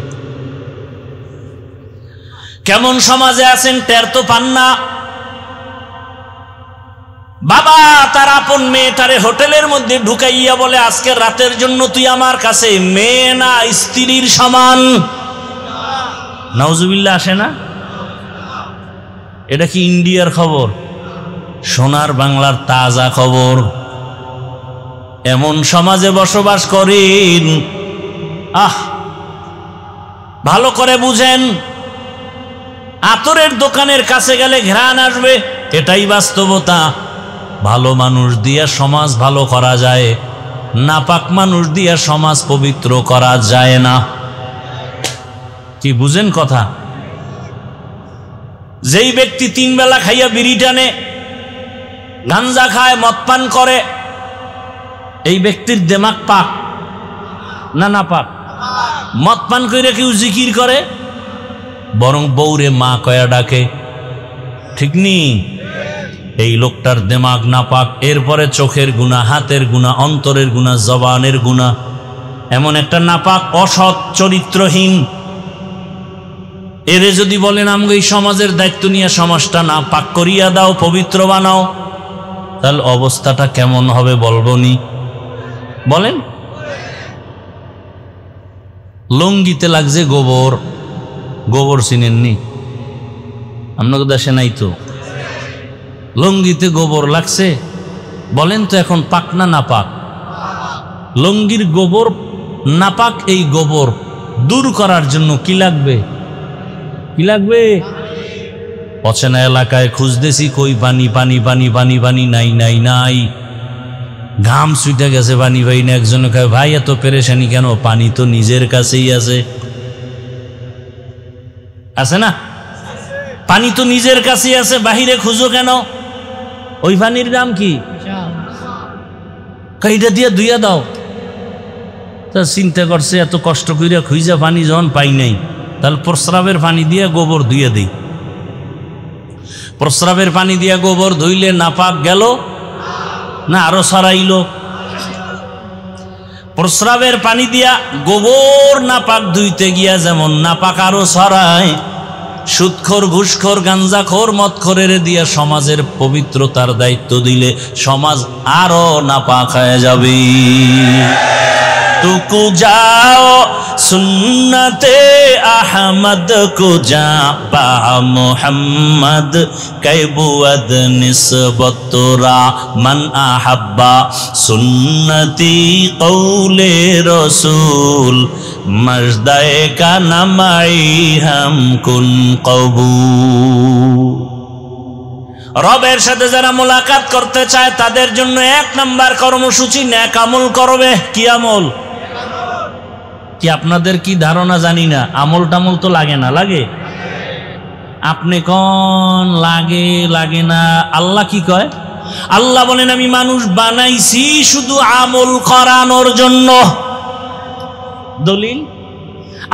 কেমন সমাজে আছেন টের তো পান না। বাবা তার আপন মেয়েটারে হোটেলের মধ্যে ঢুকাইয়া বলে, আজকের রাতের জন্য তুই আমার কাছে মেয়ে না স্ত্রীর সমান। নাউজুবিল্লাহ আসে না? এটা কি ইন্ডিয়ার খবর? সোনার বাংলার তাজা খবর। এমন সমাজে বসবাস করেন, ভালো করে বুঝেন। আতরের দোকানের কাছে গেলে ঘ্রাণ আসবে, এটাই বাস্তবতা। ভালো মানুষ দিয়া সমাজ ভালো করা যায়, নাপাক মানুষ দিয়া সমাজ পবিত্র করা যায় না। কি বুঝেন কথা? যেই ব্যক্তি 3 বেলা খাইয়া বিড়ি টানে, গাঞ্জা খায়, মদ পান করে, এই ব্যক্তির দিমাগ পাক না না পাক? মদ পান করে কেউ জিকির করে, বরং বউরে মা কয়া ডাকে, ঠিক নি? এই লোকটার দিমাগ না পাক। এরপরে চোখের গুনাহ, হাতের গুনাহ, অন্তরের গুনাহ, জবানের গুনাহ। এমন একটা নাপাক, অসৎ, চরিত্রহীন। এরে যদি বলেন আমগো এই সমাজের দায়িত্ব নিয়ে সমাজটা না পাক করিয়া দাও, পবিত্র বানাও, তাহলে অবস্থাটা কেমন হবে বলবনি? বলেন। লঙ্গিতে লাগছে গোবর, গোবর চিনেননি? আপনাদের দেশে নাই তো? লঙ্গিতে গোবর লাগছে, বলেন তো এখন পাক না নাপাক? লঙ্গির গোবর নাপাক। এই গোবর দূর করার জন্য কি লাগবে? কি লাগবে? অচেনা এলাকায় খুঁজতেছি, কই পানি পানি পানি পানি পানি, নাই নাই নাই। ঘাম ছুটে গেছে, পানি পাই না। একজনে কয়, ভাই এত পেরেশানি কেন? পানি তো নিজের কাছেই আছে। আছে না? পানি তো নিজের কাছেই আছে, বাহিরে খুঁজো কেন? ওই পানির দাম কি? এইটা দিয়ে ধুইয়া দাও। তা চিন্তা করছে, এত কষ্ট করিয়া খুঁজা পানি যখন পাই নাই, তাহলে প্রস্রাবের পানি দিয়ে গোবর ধুইয়া দিই। প্রস্রাবের পানি দিয়া গোবর ধুইলে নাপাক গেল না আরো ছড়াইল? প্রস্রাবের পানি দিয়া গোবর নাপাক ধুইতে গিয়া যেমন নাপাক আরো ছড়ায়, সুদখোর, ঘুষখোর, গাঞ্জাখোর, মদখোরের দিয়া সমাজের পবিত্রতার দায়িত্ব দিলে সমাজ আরো নাপাক হয়ে যাবে। तुकु जाओ सुन्नते अहमद को जा पा मोहम्मद कैबुअद निस्बतुरा मन अहब्बा सुन्नती कौले रसूल मजदाए का नमाई हम कुन कबूल। রবের সাথে যারা মোলাকাত করতে চায় তাদের জন্য 1 নাম্বার কর্মসূচি নেক আমল করবে। কি আমল? কি আপনাদের কি ধারণা জানি না, আমল টামল তো লাগে না? লাগে? আপনি কোন লাগে লাগে না? আল্লাহ কি কয়? আল্লাহ বলেন আমি মানুষ বানাইছি শুধু আমল করানোর জন্য। দলিল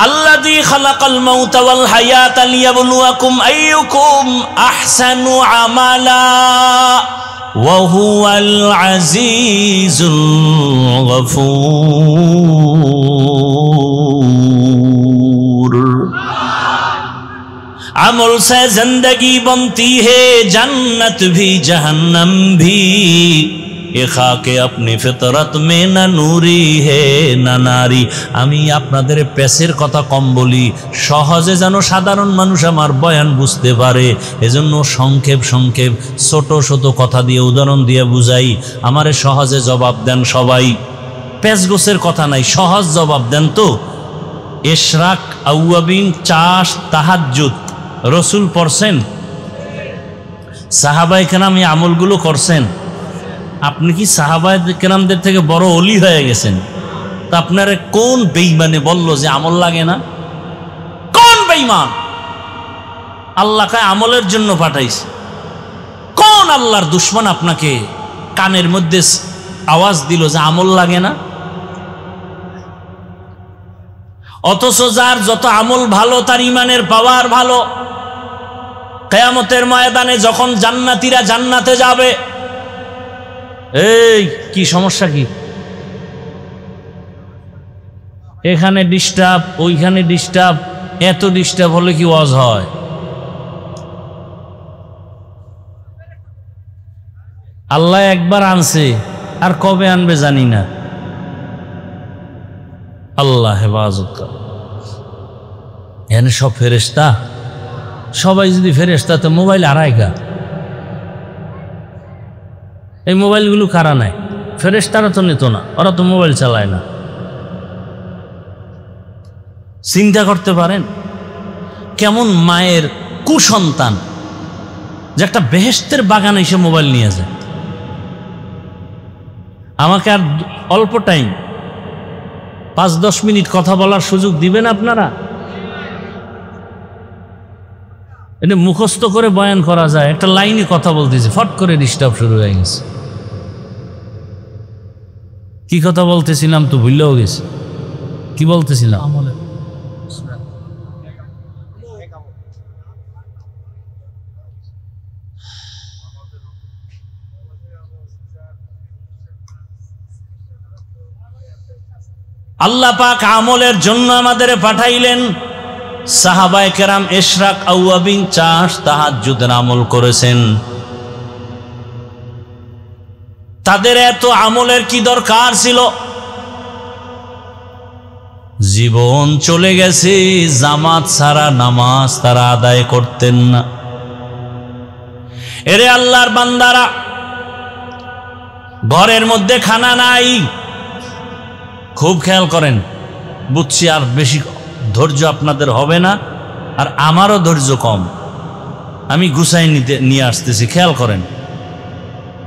আল্লাযী খালাকাল মাউতা ওয়াল হায়াতা লিয়াবলুয়াকুম আইয়ুকুম আহসানু আমালা ওয়া হুয়াল আজিজুল গফুর। अमल से जिंदगी बनती है, जन्नत भी जहन्नम भी, ये खाके अपनी फितरत में न नूरी है न नारी। আমি আপনাদের পেশের কথা কম বলি, সহজে যেন সাধারণ মানুষ আমার বয়ান বুঝতে পারে, এজন্য সংক্ষেপ সংক্ষেপ ছোট ছোট কথা দিয়ে উদাহরণ দিয়ে বুঝাই। আমারে সহজে জবাব দেন সবাই, পেশগোছের কথা নাই, সহজ জবাব দেন তো। ইশরাক, আউয়াবিন, চাষ, তাহাজ্জুদ রসুল পড়ছেন? সাহাবায়ে কেরাম এই আমলগুলো করছেন? আপনি কি সাহাবায়ে কেরামদের থেকে বড় ওলি হয়ে গেছেন? তা আপনারা কোন বেঈমানে বলল যে আমল লাগে না? কোন বেঈমান? আল্লাহ কয় আমলের জন্য পাঠাইছে। কোন আল্লাহর দুশমন আপনাকে কানের মধ্যে আওয়াজ দিল যে আমল লাগে না? অথচ যার যত আমল ভালো তার ইমানের পাওয়ার ভালো। কিয়ামতের ময়দানে যখন জান্নাতীরা জান্নাতে যাবে, এই কি সমস্যা? কি এখানে ডিস্টার্ব, ওইখানে ডিস্টার্ব, এত ডিস্টার্ব হলে কি ওয়াজ হয়? আল্লাহ একবার আনছে, আর কবে আনবে জানি না। আল্লাহ হেফাজত করে। এখানে সব ফেরেশতা, সবাই যদি ফেরেশতা তো মোবাইল আড়াইগা। এই মোবাইলগুলো কারা নেয়? ফেরেশতারা তো নিত না, ওরা তো মোবাইল চালায় না। চিন্তা করতে পারেন কেমন মায়ের কুসন্তান যে একটা বেহেশতের বাগানে এসে মোবাইল নিয়ে যায়। আমাকে আর অল্প টাইম 5-10 মিনিট কথা বলার সুযোগ দিবেন আপনারা? এটা মুখস্থ করে বয়ান করা যায়? একটা লাইনে কথা বলতেছি, ফট করে ডিস্টার্ব শুরু হয়ে গেছে। কি কথা বলতেছিলাম তো ভুললেও গেছি। কি বলতেছিলাম? আল্লাহ পাক আমলের জন্য আমাদের পাঠাইলেন। সাহাবায়ে কেরাম ইশরাক, আউয়াবিন, চাষ, তাহাজ্জুদের আমল করেছেন। তাদের এত আমলের কি দরকার ছিল? জীবন চলে গেছে, জামাত ছাড়া নামাজ তারা আদায় করতেন না। এরে আল্লাহর বান্দারা, ঘরের মধ্যে খানা নাই, খুব খেয়াল করেন। বুঝছি আর বেশি ধৈর্য আপনাদের হবে না, আর আমারও ধৈর্য কম। আমি গুছাই নিয়ে আসতেছি, খেয়াল করেন।